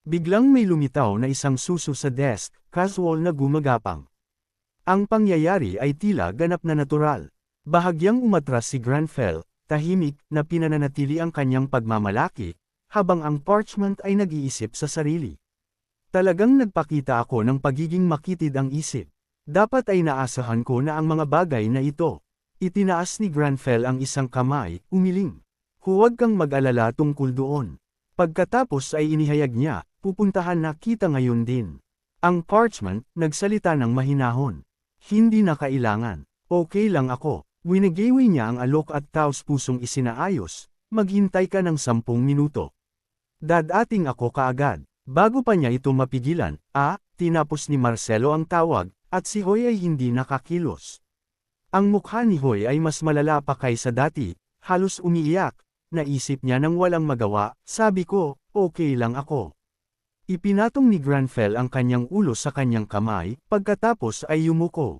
Biglang may lumitaw na isang suso sa desk, casual na gumagapang. Ang pangyayari ay tila ganap na natural. Bahagyang umatras si Granfell, tahimik na pinananatili ang kanyang pagmamalaki, habang ang parchment ay nag-iisip sa sarili. Talagang nagpakita ako ng pagiging makitid ang isip. Dapat ay naasahan ko na ang mga bagay na ito. Itinaas ni Granfell ang isang kamay, umiling. Huwag kang mag-alala tungkol doon. Pagkatapos ay inihayag niya, pupuntahan na kita ngayon din. Ang parchment, nagsalita ng mahinahon. Hindi na kailangan. Okay lang ako. Winigawi niya ang alok at taos-pusong isinaayos, maghintay ka ng 10 minuto. Dadating ako kaagad. Bago pa niya ito mapigilan, tinapos ni Marcelo ang tawag, at si Hoy ay hindi nakakilos. Ang mukha ni Hoy ay mas malala pa kaysa dati, halos umiiyak. Naisip niya nang walang magawa, sabi ko, okay lang ako. Ipinatong ni Granfell ang kanyang ulo sa kanyang kamay, pagkatapos ay yumuko.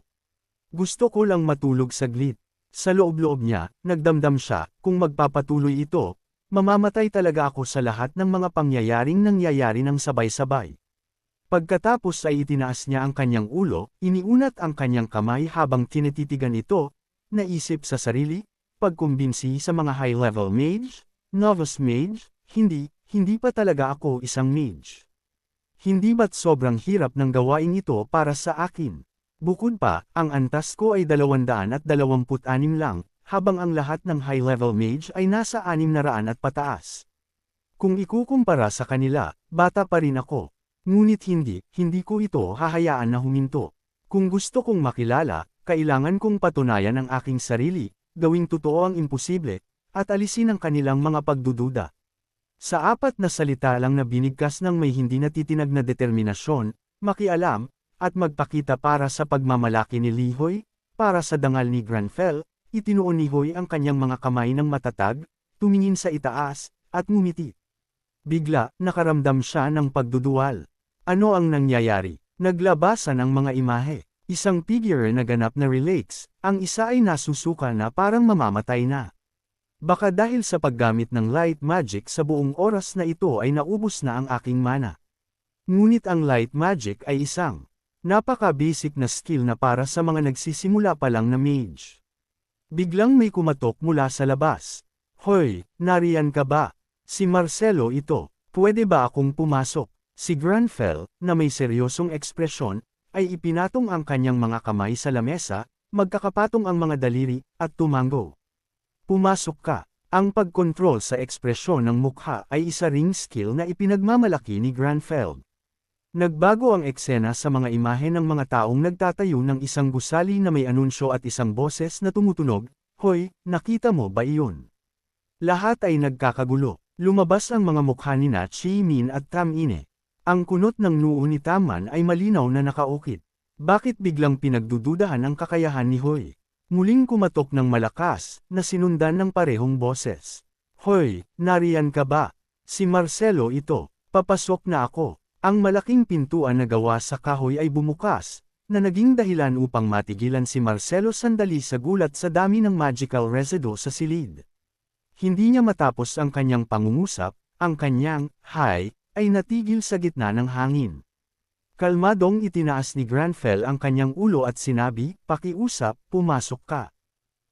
Gusto ko lang matulog saglit. Sa loob-loob niya, nagdamdam siya, kung magpapatuloy ito, mamamatay talaga ako sa lahat ng mga pangyayaring nangyayari ng sabay-sabay. Pagkatapos ay itinaas niya ang kanyang ulo, iniunat ang kanyang kamay habang tinititigan ito, naisip sa sarili, pagkumbinsi sa mga high-level mage, novice mage, hindi pa talaga ako isang mage. Hindi ba't sobrang hirap ng gawain ito para sa akin? Bukod pa, ang antas ko ay 226 lang, habang ang lahat ng high-level mage ay nasa 600 at pataas. Kung ikukumpara sa kanila, bata pa rin ako. Ngunit hindi ko ito hahayaan na huminto. Kung gusto kong makilala, kailangan kong patunayan ang aking sarili, gawing totoo ang imposible, at alisin ang kanilang mga pagdududa. Sa 4 na salita lang na binigkas ng may hindi natitinag na determinasyon, makialam, at magpakita para sa pagmamalaki ni Lihoy, para sa dangal ni Granfell, itinuon ni Hoy ang kanyang mga kamay ng matatag, tumingin sa itaas, at ngumiti. Bigla, nakaramdam siya ng pagduduwal. Ano ang nangyayari? Naglabasan ang mga imahe. Isang figure na ganap na relates, ang isa ay nasusuka na parang mamamatay na. Baka dahil sa paggamit ng light magic sa buong oras na ito ay naubos na ang aking mana. Ngunit ang light magic ay isang napaka-basic na skill na para sa mga nagsisimula pa lang na mage. Biglang may kumatok mula sa labas. Hoy, nariyan ka ba? Si Marcelo ito, pwede ba akong pumasok? Si Granfell, na may seryosong ekspresyon, ay ipinatong ang kanyang mga kamay sa lamesa, magkakapatong ang mga daliri, at tumango. Pumasok ka. Ang pagkontrol sa ekspresyon ng mukha ay isa ring skill na ipinagmamalaki ni Granfell. Nagbago ang eksena sa mga imahe ng mga taong nagtatayo ng isang gusali na may anunsyo at isang boses na tumutunog, Hoy, nakita mo ba iyon? Lahat ay nagkakagulo. Lumabas ang mga mukha ni Chi Min at Tam Ine. Ang kunot ng noo ni Taman ay malinaw na nakaukit. Bakit biglang pinagdududahan ang kakayahan ni Hoy? Muling kumatok ng malakas, na sinundan ng parehong boses. Hoy, nariyan ka ba? Si Marcelo ito, papasok na ako. Ang malaking pintuan na gawa sa kahoy ay bumukas, na naging dahilan upang matigilan si Marcelo sandali sa gulat sa dami ng magical residue sa silid. Hindi niya matapos ang kanyang pangungusap, ang kanyang, hi, ay natigil sa gitna ng hangin. Kalmadong itinaas ni Granfell ang kanyang ulo at sinabi, pakiusap, pumasok ka.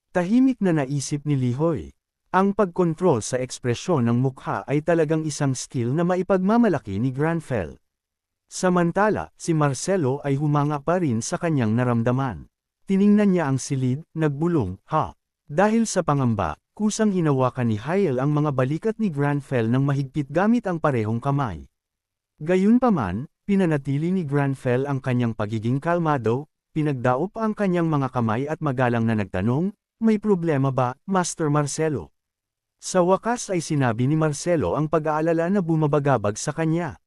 Tahimik na naisip ni Lihoy. Ang pagkontrol sa ekspresyon ng mukha ay talagang isang skill na maipagmamalaki ni Granfell. Samantala, si Marcelo ay humanga pa rin sa kanyang naramdaman. Tiningnan niya ang silid, nagbulong, ha. Dahil sa pangamba, kusang hinawakan ni Hyle ang mga balikat ni Granfell ng mahigpit gamit ang parehong kamay. Gayunpaman, pinanatili ni Granfell ang kanyang pagiging kalmado, pinagdaop ang kanyang mga kamay at magalang na nagtanong, may problema ba, Master Marcelo? Sa wakas ay sinabi ni Marcelo ang pag-aalala na bumabagabag sa kanya.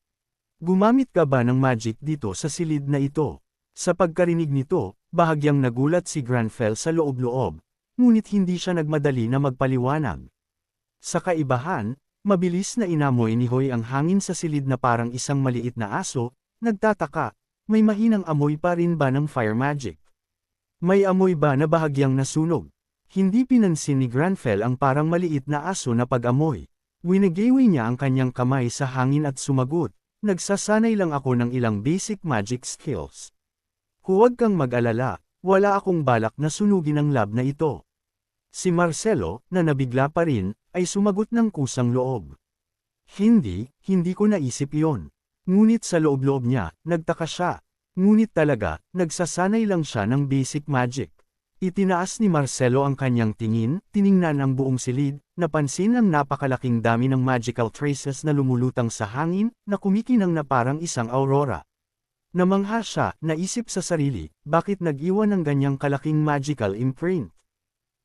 Gumamit ka ba ng magic dito sa silid na ito? Sa pagkarinig nito, bahagyang nagulat si Granfell sa loob-loob, ngunit hindi siya nagmadali na magpaliwanag. Sa kaibahan, mabilis na inamoy ni Hoy ang hangin sa silid na parang isang maliit na aso, nagtataka, may mahinang amoy pa rin ba ng fire magic? May amoy ba na bahagyang nasunog? Hindi pinansin ni Granfell ang parang maliit na aso na pag-amoy. Winigawi niya ang kanyang kamay sa hangin at sumagot, nagsasanay lang ako ng ilang basic magic skills. Huwag kang mag-alala, wala akong balak na sunugin ang lab na ito. Si Marcelo, na nabigla pa rin, ay sumagot ng kusang loob. Hindi ko naisip iyon. Ngunit sa loob-loob niya, nagtaka siya. Ngunit talaga, nagsasanay lang siya ng basic magic. Itinaas ni Marcelo ang kanyang tingin, tiningnan ang buong silid, napansin ang napakalaking dami ng magical traces na lumulutang sa hangin, na kumikinang na parang isang aurora. Namangha siya, naisip sa sarili, bakit nag-iwan ng ganyang kalaking magical imprint?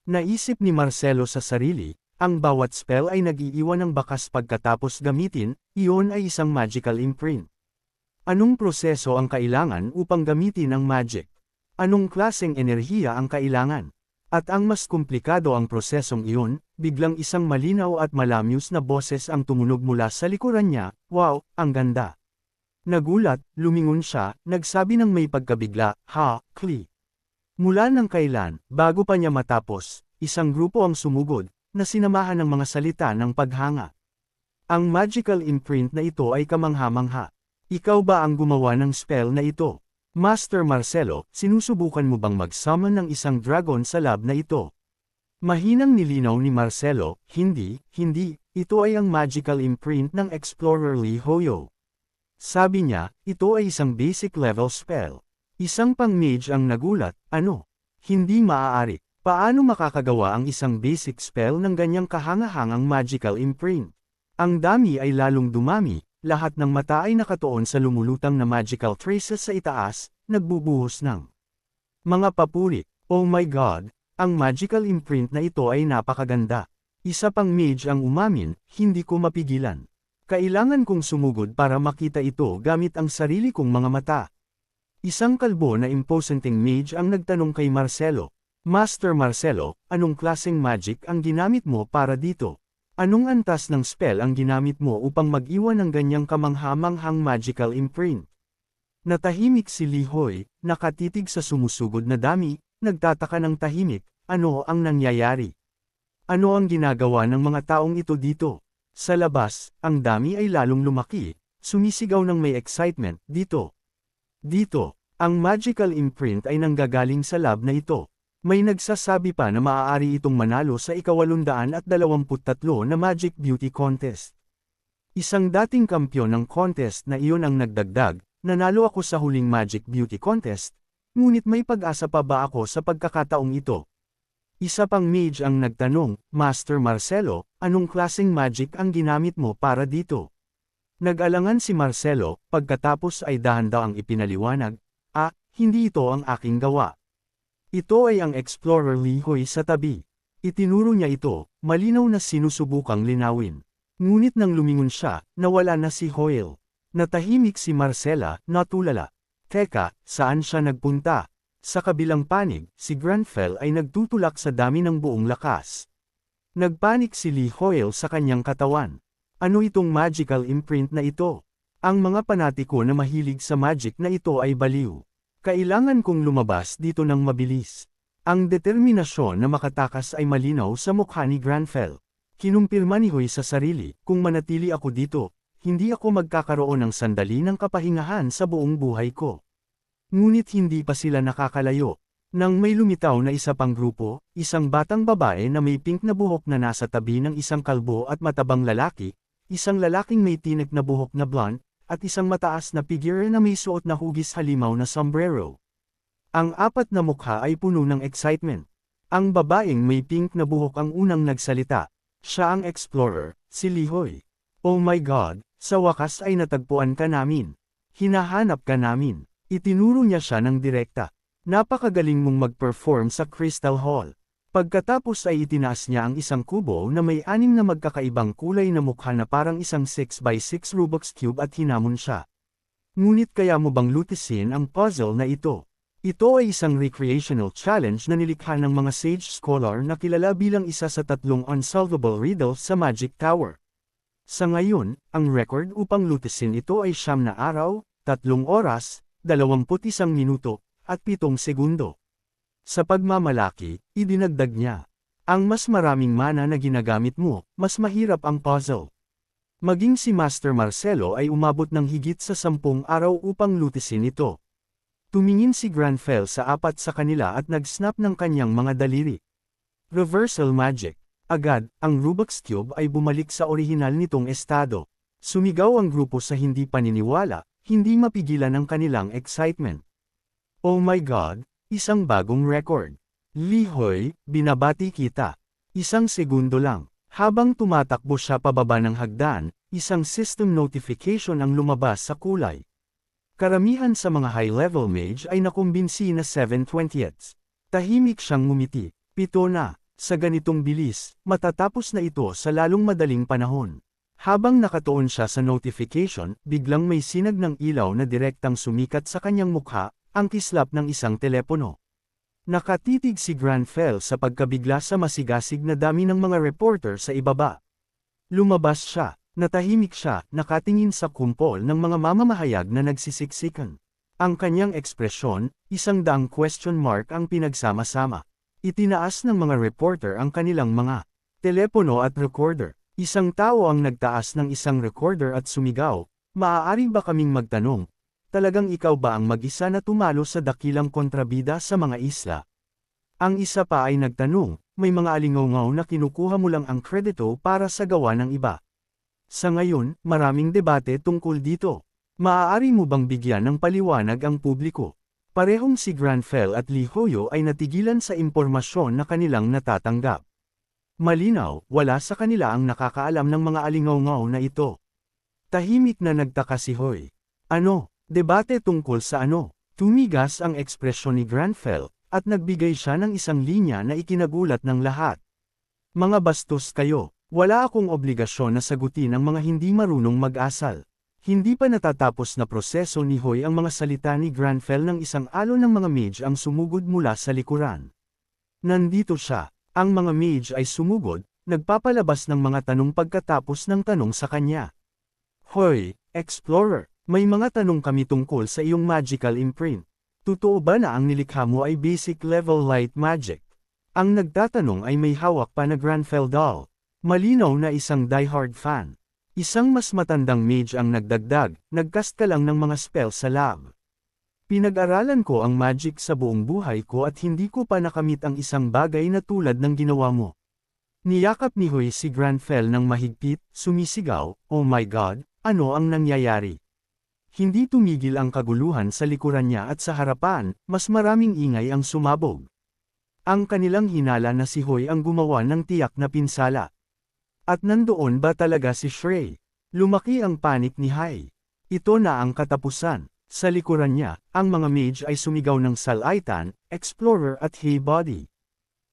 Naisip ni Marcelo sa sarili, ang bawat spell ay nag-iiwan ng bakas pagkatapos gamitin, iyon ay isang magical imprint. Anong proseso ang kailangan upang gamitin ang magic? Anong klaseng enerhiya ang kailangan? At ang mas komplikado ang prosesong iyon, biglang isang malinaw at malamyos na boses ang tumunog mula sa likuran niya, wow, ang ganda. Nagulat, lumingon siya, nagsabi ng may pagkabigla, ha, Klee. Mula ng kailan, bago pa niya matapos, isang grupo ang sumugod, na sinamahan ng mga salita ng paghanga. Ang magical imprint na ito ay kamangha-mangha. Ikaw ba ang gumawa ng spell na ito? Master Marcelo, sinusubukan mo bang mag-summon ng isang dragon sa lab na ito? Mahinang nilinaw ni Marcelo, hindi, ito ay ang magical imprint ng Explorer Lee Hoyo. Sabi niya, ito ay isang basic level spell. Isang pang-mage ang nagulat, ano? Hindi maaari. Paano makakagawa ang isang basic spell ng ganyang kahanga-hangang magical imprint? Ang dami ay lalong dumami, lahat ng mata ay nakatuon sa lumulutang na magical traces sa itaas, nagbubuhos ng mga papuri. Oh my God, ang magical imprint na ito ay napakaganda. Isa pang mage ang umamin, hindi ko mapigilan. Kailangan kong sumugod para makita ito gamit ang sarili kong mga mata. Isang kalbo na imposanting mage ang nagtanong kay Marcelo, Master Marcelo, anong klaseng magic ang ginamit mo para dito? Anong antas ng spell ang ginamit mo upang mag-iwan ng ganyang kamangha-manghang magical imprint? Natahimik si Lee Hoy, nakatitig sa sumusugod na dami, nagtataka ng tahimik, ano ang nangyayari? Ano ang ginagawa ng mga taong ito dito? Sa labas, ang dami ay lalong lumaki, sumisigaw ng may excitement, dito. Ang magical imprint ay nanggagaling sa lab na ito. May nagsasabi pa na maaari itong manalo sa ika-823 na Magic Beauty Contest. Isang dating kampyon ng contest na iyon ang nagdagdag, nanalo ako sa huling Magic Beauty Contest, ngunit may pag-asa pa ba ako sa pagkakataong ito? Isa pang mage ang nagtanong, Master Marcelo, anong klaseng magic ang ginamit mo para dito? Nag-alangan si Marcelo, pagkatapos ay dahan-dahang ipinaliwanag, hindi ito ang aking gawa. Ito ay ang Explorer Lee Hoy sa tabi. Itinuro niya ito, malinaw na sinusubukang linawin. Ngunit nang lumingon siya, nawala na si Hoyle. Natahimik si Marcela, natulala. Teka, saan siya nagpunta? Sa kabilang panig, si Granfell ay nagtutulak sa dami ng buong lakas. Nagpanik si Lee Hoyle sa kanyang katawan. Ano itong magical imprint na ito? Ang mga panatiko na mahilig sa magic na ito ay baliw. Kailangan kong lumabas dito ng mabilis. Ang determinasyon na makatakas ay malinaw sa mukha ni Granfell. Kinumpirma ni Hoy sa sarili, kung manatili ako dito, hindi ako magkakaroon ng sandali ng kapahingahan sa buong buhay ko. Ngunit hindi pa sila nakakalayo. Nang may lumitaw na isa pang grupo, isang batang babae na may pink na buhok na nasa tabi ng isang kalbo at matabang lalaki, isang lalaking may tinik na buhok na blonde, at isang mataas na figure na may suot na hugis halimaw na sombrero. Ang apat na mukha ay puno ng excitement. Ang babaeng may pink na buhok ang unang nagsalita. Siya ang explorer, si Lihoy. Oh my God, sa wakas ay natagpuan ka namin. Hinahanap ka namin. Itinuro niya siya ng direkta. Napakagaling mong mag-perform sa Crystal Hall. Pagkatapos ay itinaas niya ang isang kubo na may 6 na magkakaibang kulay na mukha na parang isang 6x6 Rubik's Cube at hinamon siya. Ngunit kaya mo bang lutisin ang puzzle na ito? Ito ay isang recreational challenge na nilikha ng mga sage scholar na kilala bilang isa sa 3 unsolvable riddles sa Magic Tower. Sa ngayon, ang record upang lutisin ito ay 9 na araw, 3 oras, 21 minuto, at 7 segundo. Sa pagmamalaki, idinagdag niya, ang mas maraming mana na ginagamit mo, mas mahirap ang puzzle. Maging si Master Marcelo ay umabot ng higit sa 10 araw upang lutisin ito. Tumingin si Granfell sa 4 sa kanila at nag-snap ng kanyang mga daliri. Reversal magic. Agad, ang Rubik's Cube ay bumalik sa orihinal nitong estado. Sumigaw ang grupo sa hindi paniniwala, hindi mapigilan ang kanilang excitement. Oh my God, isang bagong record. Lihoy, binabati kita. 1 segundo lang. Habang tumatakbo siya pababa ng hagdan, isang system notification ang lumabas sa kulay. Karamihan sa mga high-level mage ay nakumbinsi na 7/20ths. Tahimik siyang ngumiti. 7 na. Sa ganitong bilis, matatapos na ito sa lalong madaling panahon. Habang nakatuon siya sa notification, biglang may sinag ng ilaw na direktang sumikat sa kanyang mukha, ang kislap ng isang telepono. Nakatitig si Granfell sa pagkabigla sa masigasig na dami ng mga reporter sa ibaba. Lumabas siya. Natahimik siya, nakatingin sa kumpol ng mga mamamahayag na nagsisiksikan. Ang kanyang ekspresyon, 100 question mark ang pinagsama-sama. Itinaas ng mga reporter ang kanilang mga telepono at recorder. Isang tao ang nagtaas ng isang recorder at sumigaw, maaari ba kaming magtanong? Talagang ikaw ba ang mag-isa na tumalo sa dakilang kontrabida sa mga isla? Ang isa pa ay nagtanong, may mga alingaw na kinukuha mo lang ang kredito para sa gawa ng iba. Sa ngayon, maraming debate tungkol dito. Maaari mo bang bigyan ng paliwanag ang publiko? Parehong si Granfell at Lihoyo ay natigilan sa impormasyon na kanilang natatanggap. Malinaw, wala sa kanila ang nakakaalam ng mga alingaw na ito. Tahimik na nagtaka si Hoy. Ano? Debate tungkol sa ano? Tumigas ang ekspresyon ni Granfell, at nagbigay siya ng isang linya na ikinagulat ng lahat. Mga bastos kayo. Wala akong obligasyon na sagutin ang mga hindi marunong mag-asal. Hindi pa natatapos na proseso ni Hoy ang mga salita ni Granfell ng isang alon ng mga mage ang sumugod mula sa likuran. Nandito siya. Ang mga mage ay sumugod, nagpapalabas ng mga tanong pagkatapos ng tanong sa kanya. Hoy, Explorer, may mga tanong kami tungkol sa iyong magical imprint. Totoo ba na ang nilikha mo ay basic level light magic? Ang nagtatanong ay may hawak pa na Granfell doll. Malinaw na isang diehard fan. Isang mas matandang mage ang nagdagdag, nagcast ka lang ng mga spell sa lab. Pinag-aralan ko ang magic sa buong buhay ko at hindi ko pa nakamit ang isang bagay na tulad ng ginawa mo. Niyakap ni Hoy si Granfell ng mahigpit, sumisigaw, oh my God, ano ang nangyayari? Hindi tumigil ang kaguluhan sa likuran niya at sa harapan, mas maraming ingay ang sumabog. Ang kanilang hinala na si Hoy ang gumawa ng tiyak na pinsala. At nandoon ba talaga si Shrey? Lumaki ang panik ni Hai. Ito na ang katapusan. Sa likuran niya, ang mga mage ay sumigaw ng Salaitan, Explorer at Hey Buddy.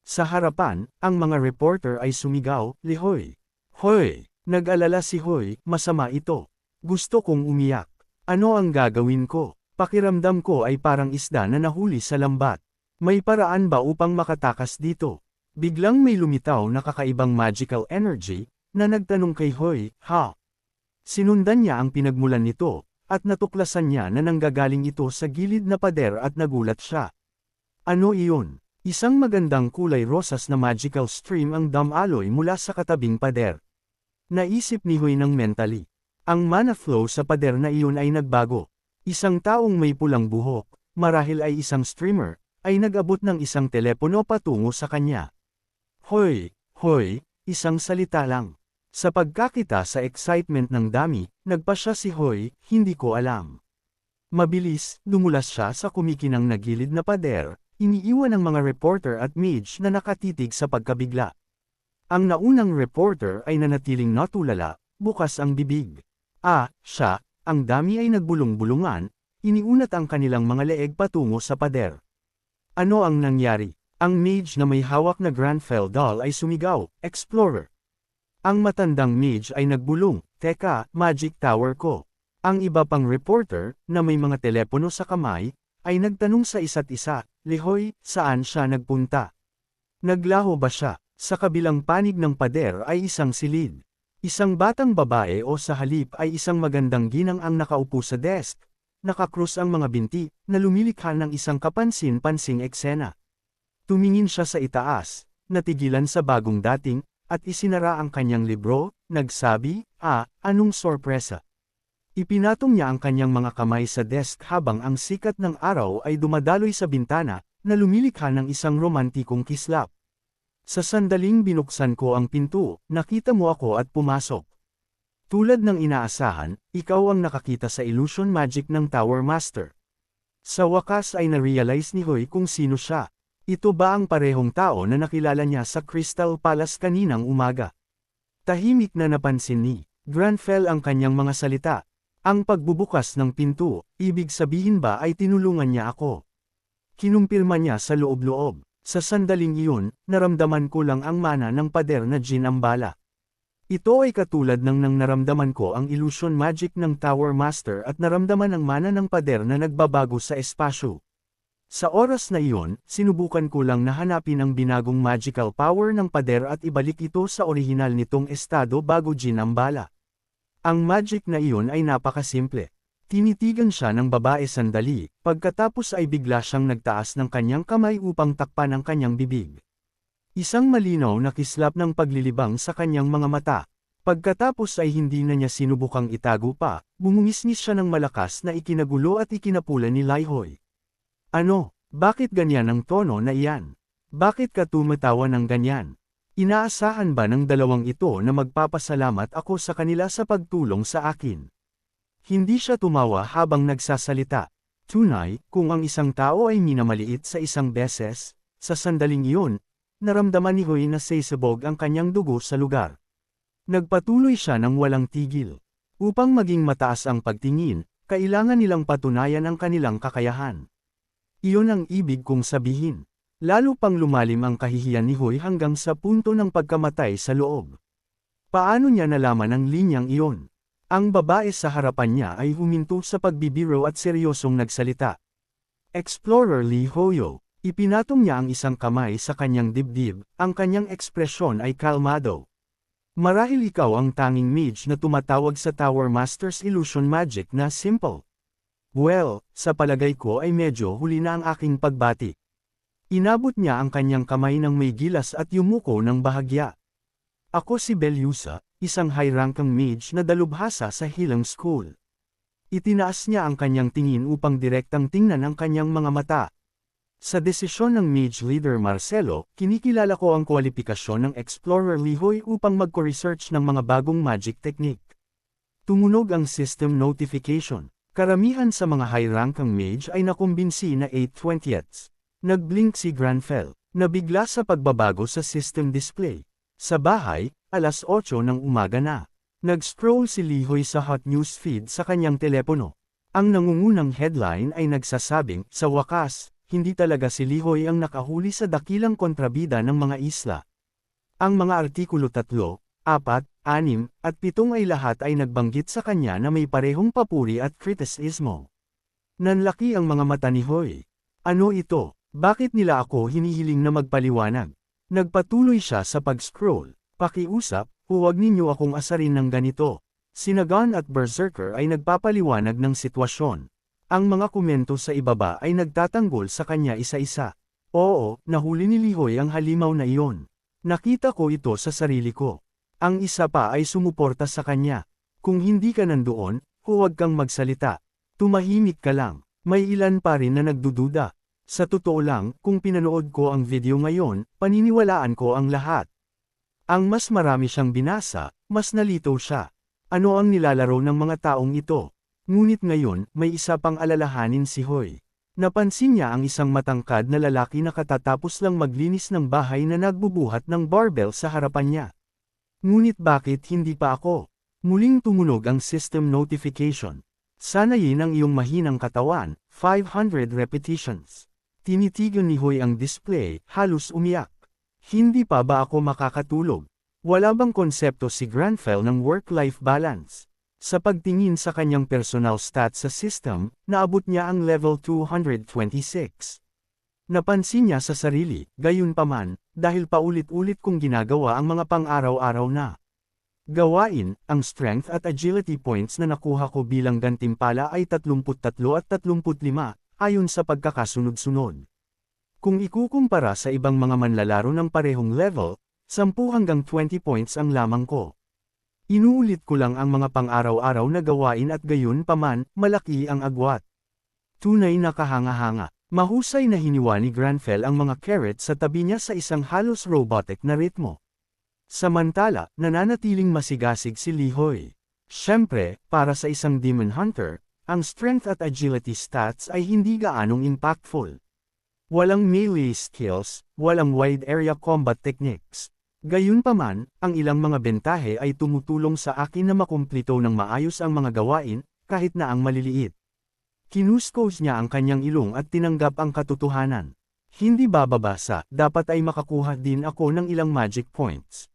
Sa harapan, ang mga reporter ay sumigaw, Lihoy. Hoy! Nag-alala si Hoy, masama ito. Gusto kong umiyak. Ano ang gagawin ko? Pakiramdam ko ay parang isda na nahuli sa lambat. May paraan ba upang makatakas dito? Biglang may lumitaw na kakaibang magical energy, na nagtanong kay Hoy, ha? Sinundan niya ang pinagmulan nito, at natuklasan niya na nanggagaling ito sa gilid na pader at nagulat siya. Ano iyon? Isang magandang kulay rosas na magical stream ang damaloy mula sa katabing pader. Naisip ni Hoy ng mentally. Ang mana flow sa pader na iyon ay nagbago. Isang taong may pulang buhok, marahil ay isang streamer, ay nag-abot ng isang telepono patungo sa kanya. Hoy, Hoy, isang salita lang. Sa pagkakita sa excitement ng dami, nagpa siya si Hoy, hindi ko alam. Mabilis, dumulas siya sa kumikinang na gilid na pader, iniiwan ng mga reporter at mage na nakatitig sa pagkabigla. Ang naunang reporter ay nanatiling natulala, bukas ang bibig. Siya, ang dami ay nagbulong-bulungan, iniunat ang kanilang mga leeg patungo sa pader. Ano ang nangyari? Ang mage na may hawak na Granfell doll ay sumigaw, "Explorer!" Ang matandang mage ay nagbulong, "Teka, Magic Tower ko." Ang iba pang reporter, na may mga telepono sa kamay, ay nagtanong sa isa't isa, "Lihoy, saan siya nagpunta? Naglaho ba siya?" Sa kabilang panig ng pader ay isang silid. Isang batang babae o sa halip ay isang magandang ginang ang nakaupo sa desk. Nakakrus ang mga binti, na lumilikha ng isang kapansin-pansing eksena. Tumingin siya sa itaas, natigilan sa bagong dating, at isinara ang kanyang libro, nagsabi, anong sorpresa?" Ipinatong niya ang kanyang mga kamay sa desk habang ang sikat ng araw ay dumadaloy sa bintana, na lumilikha ng isang romantikong kislap. Sa sandaling binuksan ko ang pinto, nakita mo ako at pumasok. Tulad ng inaasahan, ikaw ang nakakita sa illusion magic ng Tower Master. Sa wakas ay na-realize ni Hoy kung sino siya. Ito ba ang parehong tao na nakilala niya sa Crystal Palace kaninang umaga? Tahimik na napansin ni Granfell ang kanyang mga salita. Ang pagbubukas ng pinto, ibig sabihin ba ay tinulungan niya ako? Kinumpirma niya sa loob-loob. Sa sandaling iyon, naramdaman ko lang ang mana ng pader na ginambala. Ito ay katulad ng nang naramdaman ko ang illusion magic ng Tower Master at naramdaman ang mana ng pader na nagbabago sa espasyo. Sa oras na iyon, sinubukan ko lang na hanapin ang binagong magical power ng pader at ibalik ito sa orihinal nitong estado bago ginambala. Ang magic na iyon ay napakasimple. Tinitigan siya ng babae sandali, pagkatapos ay bigla siyang nagtaas ng kanyang kamay upang takpan ang kanyang bibig. Isang malinaw na kislap ng paglilibang sa kanyang mga mata. Pagkatapos ay hindi na niya sinubukang itago pa, bumungisnis siya ng malakas na ikinagulo at ikinapula ni Lihoy. "Ano? Bakit ganyan ang tono na iyan? Bakit ka tumatawa ng ganyan? Inaasahan ba ng dalawang ito na magpapasalamat ako sa kanila sa pagtulong sa akin?" Hindi siya tumawa habang nagsasalita. Tunay, kung ang isang tao ay minamaliit sa isang beses, sa sandaling iyon, naramdaman ni Hoy na sasabog ang kanyang dugo sa lugar. Nagpatuloy siya ng walang tigil. Upang maging mataas ang pagtingin, kailangan nilang patunayan ang kanilang kakayahan. Iyon ang ibig kong sabihin. Lalo pang lumalim ang kahihiyan ni Hoy hanggang sa punto ng pagkamatay sa loob. Paano niya nalaman ang linyang iyon? Ang babae sa harapan niya ay huminto sa pagbibiro at seryosong nagsalita. "Explorer Lee Hoyo." Ipinatong niya ang isang kamay sa kanyang dibdib, ang kanyang ekspresyon ay kalmado. "Marahil ikaw ang tanging mage na tumatawag sa Tower Master's illusion magic na simple. Well, sa palagay ko ay medyo huli na ang aking pagbati." Inabot niya ang kanyang kamay ng may gilas at yumuko ng bahagya. "Ako si Belyusa, isang high-ranking mage na dalubhasa sa Healing School." Itinaas niya ang kanyang tingin upang direktang tingnan ang kanyang mga mata. "Sa desisyon ng mage leader Marcelo, kinikilala ko ang kwalifikasyon ng Explorer Lihoy upang magko-research ng mga bagong magic technique." Tumunog ang system notification. Karamihan sa mga high-ranking mage ay nakumbinsi na 8/20. Nag-blink si Granfell, nabigla sa pagbabago sa system display. Sa bahay, 8:00 ng umaga na. Nag-scroll si Lihoy sa hot news feed sa kanyang telepono. Ang nangungunang headline ay nagsasabing, sa wakas, hindi talaga si Lihoy ang nakahuli sa dakilang kontrabida ng mga isla. Ang mga artikulo 3, 4, 6, at 7 ay lahat ay nagbanggit sa kanya na may parehong papuri at kritisismo. Nanlaki ang mga mata ni Hoy. "Ano ito? Bakit nila ako hinihiling na magpaliwanag?" Nagpatuloy siya sa pag-scroll. "Pakiusap, huwag ninyo akong asarin ng ganito." Sina Gon at Berserker ay nagpapaliwanag ng sitwasyon. Ang mga komento sa ibaba ay nagtatanggol sa kanya isa-isa. "Oo, nahuli ni Lihoy ang halimaw na iyon. Nakita ko ito sa sarili ko." Ang isa pa ay sumuporta sa kanya. "Kung hindi ka nandoon, huwag kang magsalita. Tumahimik ka lang." May ilan pa rin na nagdududa. "Sa totoo lang, kung pinanood ko ang video ngayon, paniniwalaan ko ang lahat." Ang mas marami siyang binasa, mas nalito siya. Ano ang nilalaro ng mga taong ito? Ngunit ngayon, may isa pang alalahanin si Hoy. Napansin niya ang isang matangkad na lalaki na katatapos lang maglinis ng bahay na nagbubuhat ng barbell sa harapan niya. Ngunit bakit hindi pa ako? Muling tumunog ang system notification. Sanayin ang iyong mahinang katawan, 500 repetitions. Tinitigan ni Hoy ang display, halos umiyak. Hindi pa ba ako makakatulog? Wala bang konsepto si Granfell ng work-life balance? Sa pagtingin sa kanyang personal stats sa system, naabot niya ang level 226. Napansin niya sa sarili, gayunpaman, dahil paulit-ulit kong ginagawa ang mga pang-araw-araw na gawain, ang strength at agility points na nakuha ko bilang gantimpala ay 33 at 35, ayon sa pagkakasunod-sunod. Kung ikukumpara sa ibang mga manlalaro ng parehong level, 10 hanggang 20 points ang lamang ko. Inuulit ko lang ang mga pang-araw-araw na gawain at gayon paman, malaki ang agwat. Tunay na kahanga-hanga. Mahusay na hiniwa ni Granfell ang mga carrot sa tabi niya sa isang halos robotic na ritmo. Samantala, nananatiling masigasig si Li Hoy. Siyempre, para sa isang Demon Hunter, ang strength at agility stats ay hindi gaanong impactful. Walang melee skills, walang wide area combat techniques. Gayunpaman, ang ilang mga bentahe ay tumutulong sa akin na makumplito ng maayos ang mga gawain, kahit na ang maliliit. Kinuskos niya ang kanyang ilong at tinanggap ang katotohanan. Hindi bababasa, dapat ay makakuha din ako ng ilang magic points.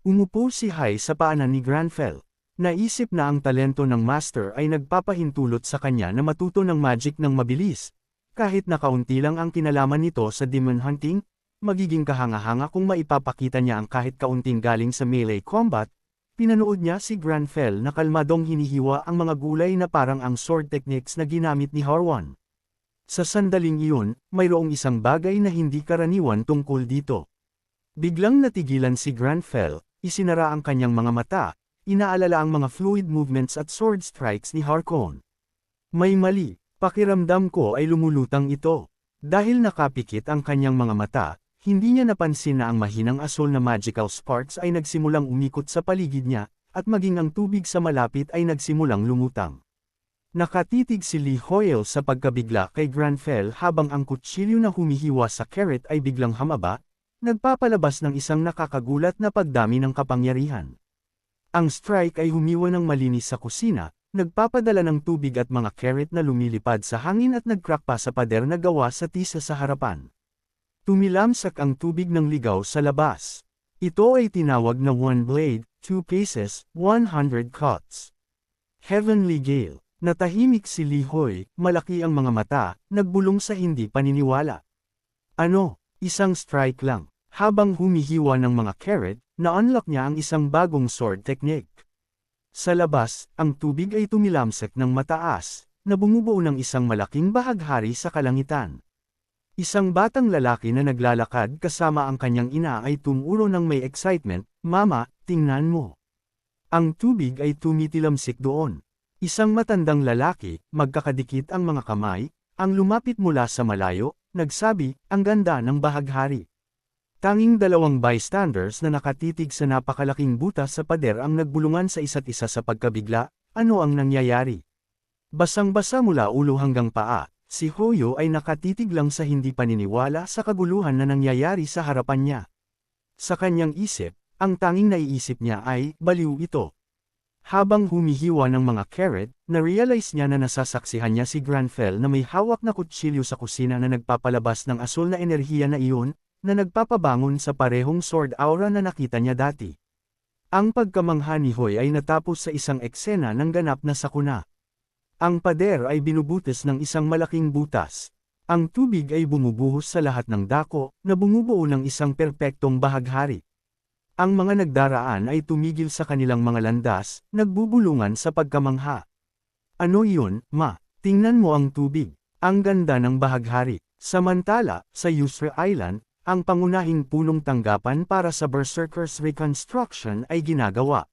Umupo si Hai sa paanan ni Granfell. Naisip na ang talento ng master ay nagpapahintulot sa kanya na matuto ng magic ng mabilis. Kahit na kaunti lang ang kinalaman nito sa demon hunting, magiging kahanga-hanga kung maipapakita niya ang kahit kaunting galing sa melee combat. Pinanood niya si Granfell na kalmadong hinihiwa ang mga gulay na parang ang sword techniques na ginamit ni Harwan. Sa sandaling iyon, mayroong isang bagay na hindi karaniwan tungkol dito. Biglang natigilan si Granfell, isinara ang kanyang mga mata, inaalala ang mga fluid movements at sword strikes ni Harkon. May mali, pakiramdam ko ay lumulutang ito. Dahil nakapikit ang kanyang mga mata, hindi niya napansin na ang mahinang asol na magical sparks ay nagsimulang umikot sa paligid niya, at maging ang tubig sa malapit ay nagsimulang lumutang. Nakatitig si Li Hoyle sa pagkabigla kay Granfell habang ang kutsilyo na humihiwa sa carrot ay biglang hamaba, nagpapalabas ng isang nakakagulat na pagdami ng kapangyarihan. Ang strike ay humiwa ng malinis sa kusina, nagpapadala ng tubig at mga carrot na lumilipad sa hangin at nagcrack pa sa pader na gawa sa tisa sa harapan. Tumilamsak ang tubig ng ligaw sa labas. Ito ay tinawag na one blade, 2 paces, 100 cuts. Heavenly Gale. Natahimik si Li Hoy, malaki ang mga mata, nagbulong sa hindi paniniwala. Ano, isang strike lang. Habang humihiwa ng mga carrot, na-unlock niya ang isang bagong sword technique. Sa labas, ang tubig ay tumilamsak ng mataas, na bumubuo ng isang malaking bahaghari sa kalangitan. Isang batang lalaki na naglalakad kasama ang kanyang ina ay tumuro ng may excitement, "Mama, tingnan mo." Ang tubig ay tumitilamsik doon. Isang matandang lalaki, magkakadikit ang mga kamay, ang lumapit mula sa malayo, nagsabi, "Ang ganda ng bahaghari." Tanging dalawang bystanders na nakatitig sa napakalaking butas sa pader ang nagbulungan sa isa't isa sa pagkabigla, ano ang nangyayari? Basang-basa mula ulo hanggang paa, si Hoyo ay nakatitig lang sa hindi paniniwala sa kaguluhan na nangyayari sa harapan niya. Sa kanyang isip, ang tanging naiisip niya ay, baliw ito. Habang humihiwa ng mga carrot, na-realize niya na nasasaksihan niya si Granfell na may hawak na kutsilyo sa kusina na nagpapalabas ng asul na enerhiya na iyon, na nagpapabangon sa parehong sword aura na nakita niya dati. Ang pagkamangha ni Hoy ay natapos sa isang eksena ng ganap na sakuna. Ang pader ay binubutas ng isang malaking butas. Ang tubig ay bumubuhos sa lahat ng dako, na bumubuo ng isang perpektong bahaghari. Ang mga nagdaraan ay tumigil sa kanilang mga landas, nagbubulungan sa pagkamangha. Ano iyon, ma? Tingnan mo ang tubig. Ang ganda ng bahaghari. Samantala, sa Yusra Island, ang pangunahing punong tanggapan para sa Berserker's Reconstruction ay ginagawa.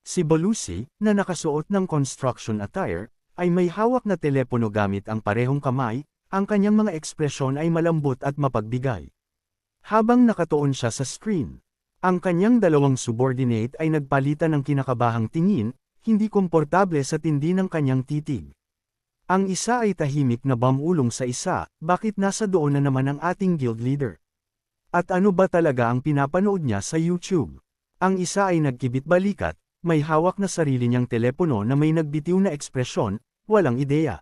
Si Balusi, na nakasuot ng construction attire, ay may hawak na telepono gamit ang parehong kamay, ang kanyang mga ekspresyon ay malambot at mapagbigay. Habang nakatuon siya sa screen, ang kanyang dalawang subordinate ay nagpalitan ng kinakabahang tingin, hindi komportable sa tindi ng kanyang titig. Ang isa ay tahimik na bumulong sa isa, bakit nasa doon na naman ang ating guild leader? At ano ba talaga ang pinapanood niya sa YouTube? Ang isa ay nagkibit-balikat, may hawak na sarili niyang telepono na may nagbitiw na ekspresyon, walang ideya.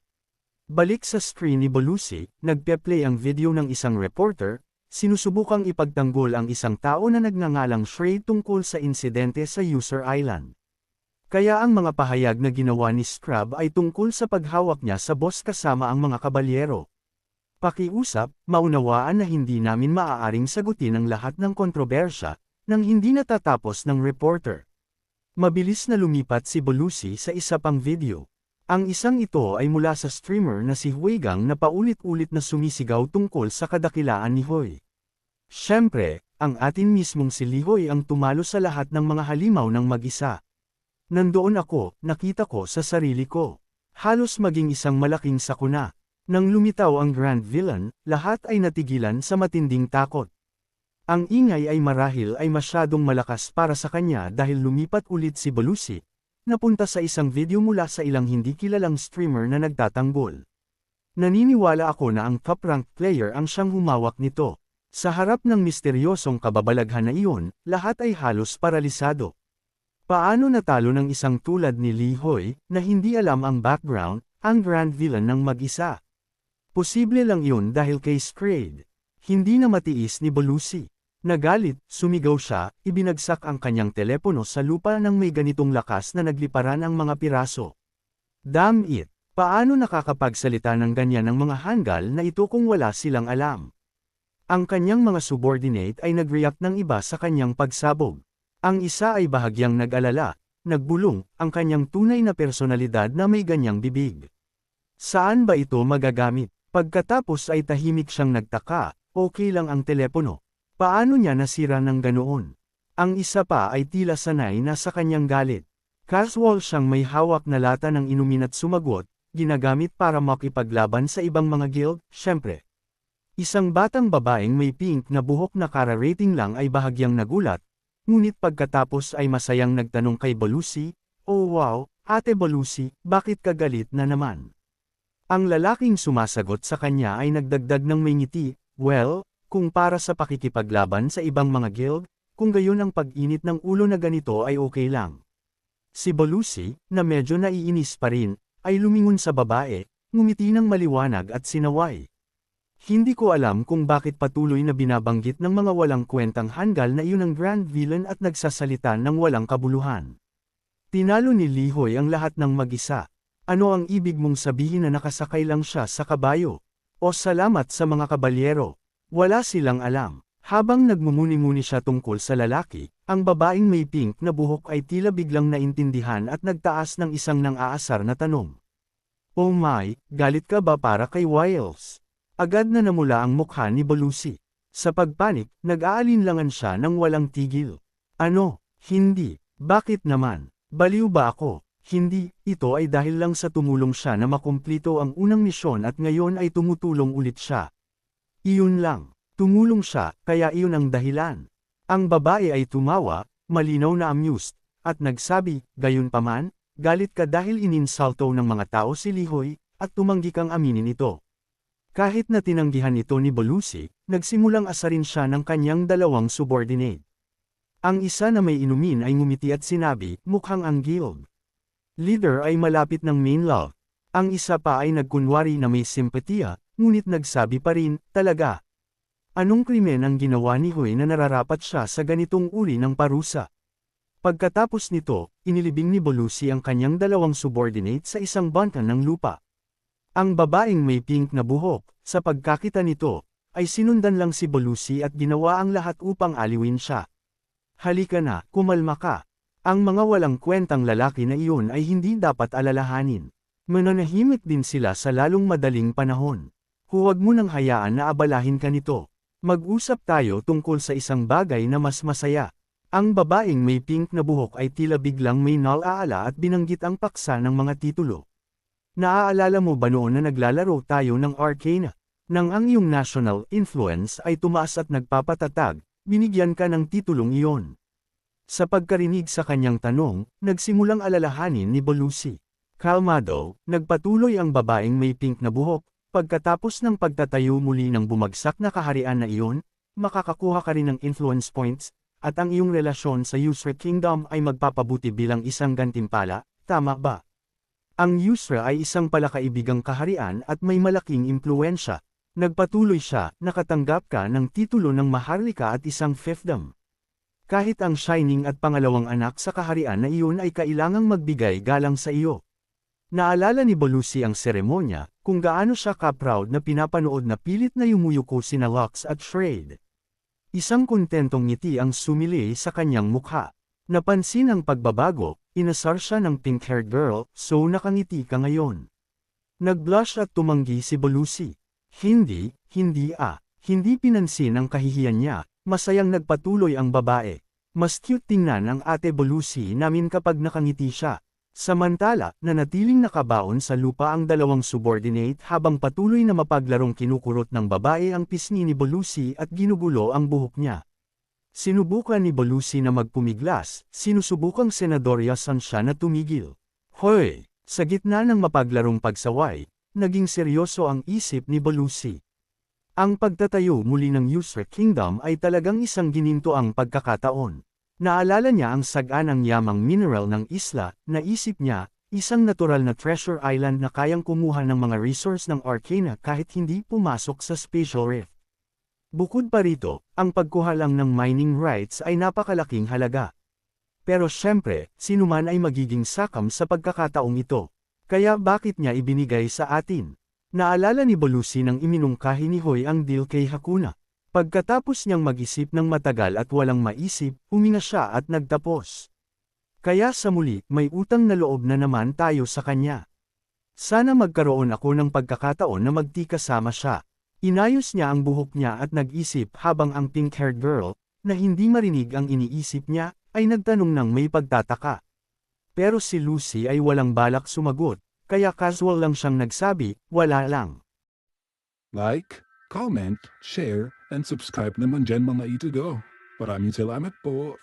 Balik sa screen ni Belushi, nagpe-play ang video ng isang reporter, sinusubukang ipagtanggol ang isang tao na nagngangalang Shrey tungkol sa insidente sa User Island. Kaya ang mga pahayag na ginawa ni Scrub ay tungkol sa paghawak niya sa boss kasama ang mga kabalyero. Pakiusap, maunawaan na hindi namin maaaring sagutin ang lahat ng kontrobersya, nang hindi natatapos ng reporter. Mabilis na lumipat si Belushi sa isa pang video. Ang isang ito ay mula sa streamer na si Huigang na paulit-ulit na sumisigaw tungkol sa kadakilaan ni Hoy. Siyempre, ang atin mismong si Lihoy ang tumalo sa lahat ng mga halimaw ng mag-isa. Nandoon ako, nakita ko sa sarili ko. Halos maging isang malaking sakuna. Nang lumitaw ang Grand Villain, lahat ay natigilan sa matinding takot. Ang ingay ay marahil ay masyadong malakas para sa kanya dahil lumipat ulit si Belushi, napunta sa isang video mula sa ilang hindi kilalang streamer na nagtatanggol. Naniniwala ako na ang top-ranked player ang siyang humawak nito. Sa harap ng misteryosong kababalaghan na iyon, lahat ay halos paralisado. Paano natalo ng isang tulad ni Lihoy, na hindi alam ang background, ang Grand Villain ng mag-isa? Posible lang yun dahil kay Scrade. Hindi na matiis ni Belushi. Nagalit, sumigaw siya, ibinagsak ang kanyang telepono sa lupa nang may ganitong lakas na nagliparan ang mga piraso. Damn it! Paano nakakapagsalita ng ganyan ang mga hanggal na ito kung wala silang alam? Ang kanyang mga subordinate ay nag-react ng iba sa kanyang pagsabog. Ang isa ay bahagyang nag-alala, nagbulong, ang kanyang tunay na personalidad na may ganyang bibig. Saan ba ito magagamit? Pagkatapos ay tahimik siyang nagtaka, okay lang ang telepono. Paano niya nasira ng ganoon? Ang isa pa ay tila sanay na sa kanyang galit. Casual siyang may hawak na lata ng inumin at sumagot, ginagamit para makipaglaban sa ibang mga guild, syempre. Isang batang babaeng may pink na buhok na kara-rating lang ay bahagyang nagulat, ngunit pagkatapos ay masayang nagtanong kay Belushi, "Oh wow, Ate Belushi, bakit ka galit na naman?" Ang lalaking sumasagot sa kanya ay nagdagdag ng may ngiti, "Well, kung para sa pakikipaglaban sa ibang mga guild, kung gayon ang pag-init ng ulo na ganito ay okay lang." Si Belushi, na medyo naiinis pa rin, ay lumingon sa babae, ngumiti ng maliwanag at sinaway. Hindi ko alam kung bakit patuloy na binabanggit ng mga walang kwentang hanggal na iyon ang Grand Villain at nagsasalita ng walang kabuluhan. Tinalo ni Lihoy ang lahat ng mag-isa. Ano ang ibig mong sabihin na nakasakay lang siya sa kabayo? O salamat sa mga kabalyero. Wala silang alam. Habang nagmumuni-muni siya tungkol sa lalaki, ang babaeng may pink na buhok ay tila biglang naintindihan at nagtaas ng isang nang-aasar na tanong. "Oh my, galit ka ba para kay Wiles?" Agad na namula ang mukha ni Belushi. Sa pagpanik, nag-aalinlangan siya ng walang tigil. "Ano? Hindi. Bakit naman? Baliw ba ako?" "Hindi, ito ay dahil lang sa tumulong siya na makumplito ang unang misyon at ngayon ay tumutulong ulit siya. Iyon lang. Tumulong siya, kaya iyon ang dahilan." Ang babae ay tumawa, malinaw na amused, at nagsabi, "Gayunpaman, galit ka dahil ininsulto ng mga tao si Lihoy, at tumanggi kang aminin ito." Kahit na tinanggihan ito ni Belushi, nagsimulang asarin siya ng kanyang dalawang subordinate. Ang isa na may inumin ay ngumiti at sinabi, "Mukhang ang guild leader ay malapit ng main love." Ang isa pa ay nagkunwari na may simpatiya, ngunit nagsabi pa rin, "Talaga? Anong krimen ang ginawa ni Hoy na nararapat siya sa ganitong uri ng parusa?" Pagkatapos nito, inilibing ni Belushi ang kanyang dalawang subordinate sa isang bankan ng lupa. Ang babaeng may pink na buhok, sa pagkakita nito, ay sinundan lang si Belushi at ginawa ang lahat upang aliwin siya. "Halika na, kumalma ka. Ang mga walang kwentang lalaki na iyon ay hindi dapat alalahanin. Mananahimik din sila sa lalong madaling panahon. Huwag mo nang hayaan na abalahin ka nito. Mag-usap tayo tungkol sa isang bagay na mas masaya." Ang babaeng may pink na buhok ay tila biglang may nalaala at binanggit ang paksa ng mga titulo. "Naaalala mo ba noon na naglalaro tayo ng Arcana? Nang ang iyong national influence ay tumaas at nagpapatatag, binigyan ka ng titulong iyon. Sa pagkarinig sa kanyang tanong, nagsimulang alalahanin ni Belushi. Kalmado, nagpatuloy ang babaeng may pink na buhok, pagkatapos ng pagtatayo muli ng bumagsak na kaharian na iyon, makakakuha ka rin ng influence points, at ang iyong relasyon sa Yusra Kingdom ay magpapabuti bilang isang gantimpala, tama ba? Ang Yusra ay isang palakaibigang kaharian at may malaking impluensya. Nagpatuloy siya, nakatanggap ka ng titulo ng Maharlika at isang fiefdom. Kahit ang Shining at pangalawang anak sa kaharian na iyon ay kailangang magbigay galang sa iyo. Naalala ni Belushi ang seremonya, kung gaano siya ka-proud na pinapanood na pilit na yumuyuko sina Lux at Shred. Isang kontentong ngiti ang sumili sa kanyang mukha. Napansin ang pagbabago, inasar siya ng pink-haired girl, so nakangiti ka ngayon. Nag-blush at tumanggi si Belushi. Hindi pinansin ang kahihiyan niya, masayang nagpatuloy ang babae. Mas cute tingnan ang ate Belushi namin kapag nakangiti siya. Samantala, nanatiling nakabaon sa lupa ang dalawang subordinate habang patuloy na mapaglarong kinukurot ng babae ang pisngi ni Belushi at ginugulo ang buhok niya. Sinubukan ni Belushi na magpumiglas, sinusubukang Senador Yasan siya na tumigil. Hoy! Sa gitna ng mapaglarong pagsaway, naging seryoso ang isip ni Belushi. Ang pagtatayo muli ng Yusra Kingdom ay talagang isang ginintoang pagkakataon. Naalala niya ang saganang yamang mineral ng isla, naisip niya, isang natural na treasure island na kayang kumuha ng mga resource ng Arcana kahit hindi pumasok sa Spatial Rift. Bukod pa rito, ang pagkuha lang ng mining rights ay napakalaking halaga. Pero syempre, sinuman ay magiging sakam sa pagkakataong ito. Kaya bakit niya ibinigay sa atin? Naalala ni Belushi nang iminungkahi ni Hoy ang deal kay Hakuna. Pagkatapos niyang mag-isip ng matagal at walang maisip, huminga siya at nagtapos. Kaya sa muli, may utang na loob na naman tayo sa kanya. Sana magkaroon ako ng pagkakataon na magtikasama siya. Inayos niya ang buhok niya at nag-isip habang ang pink-haired girl, na hindi marinig ang iniisip niya, ay nagtanong ng may pagtataka. Pero si Lucy ay walang balak sumagot, kaya casual lang siyang nagsabi, wala lang. Like, comment, share, and subscribe naman dyan mga ito go. Maraming salamat po.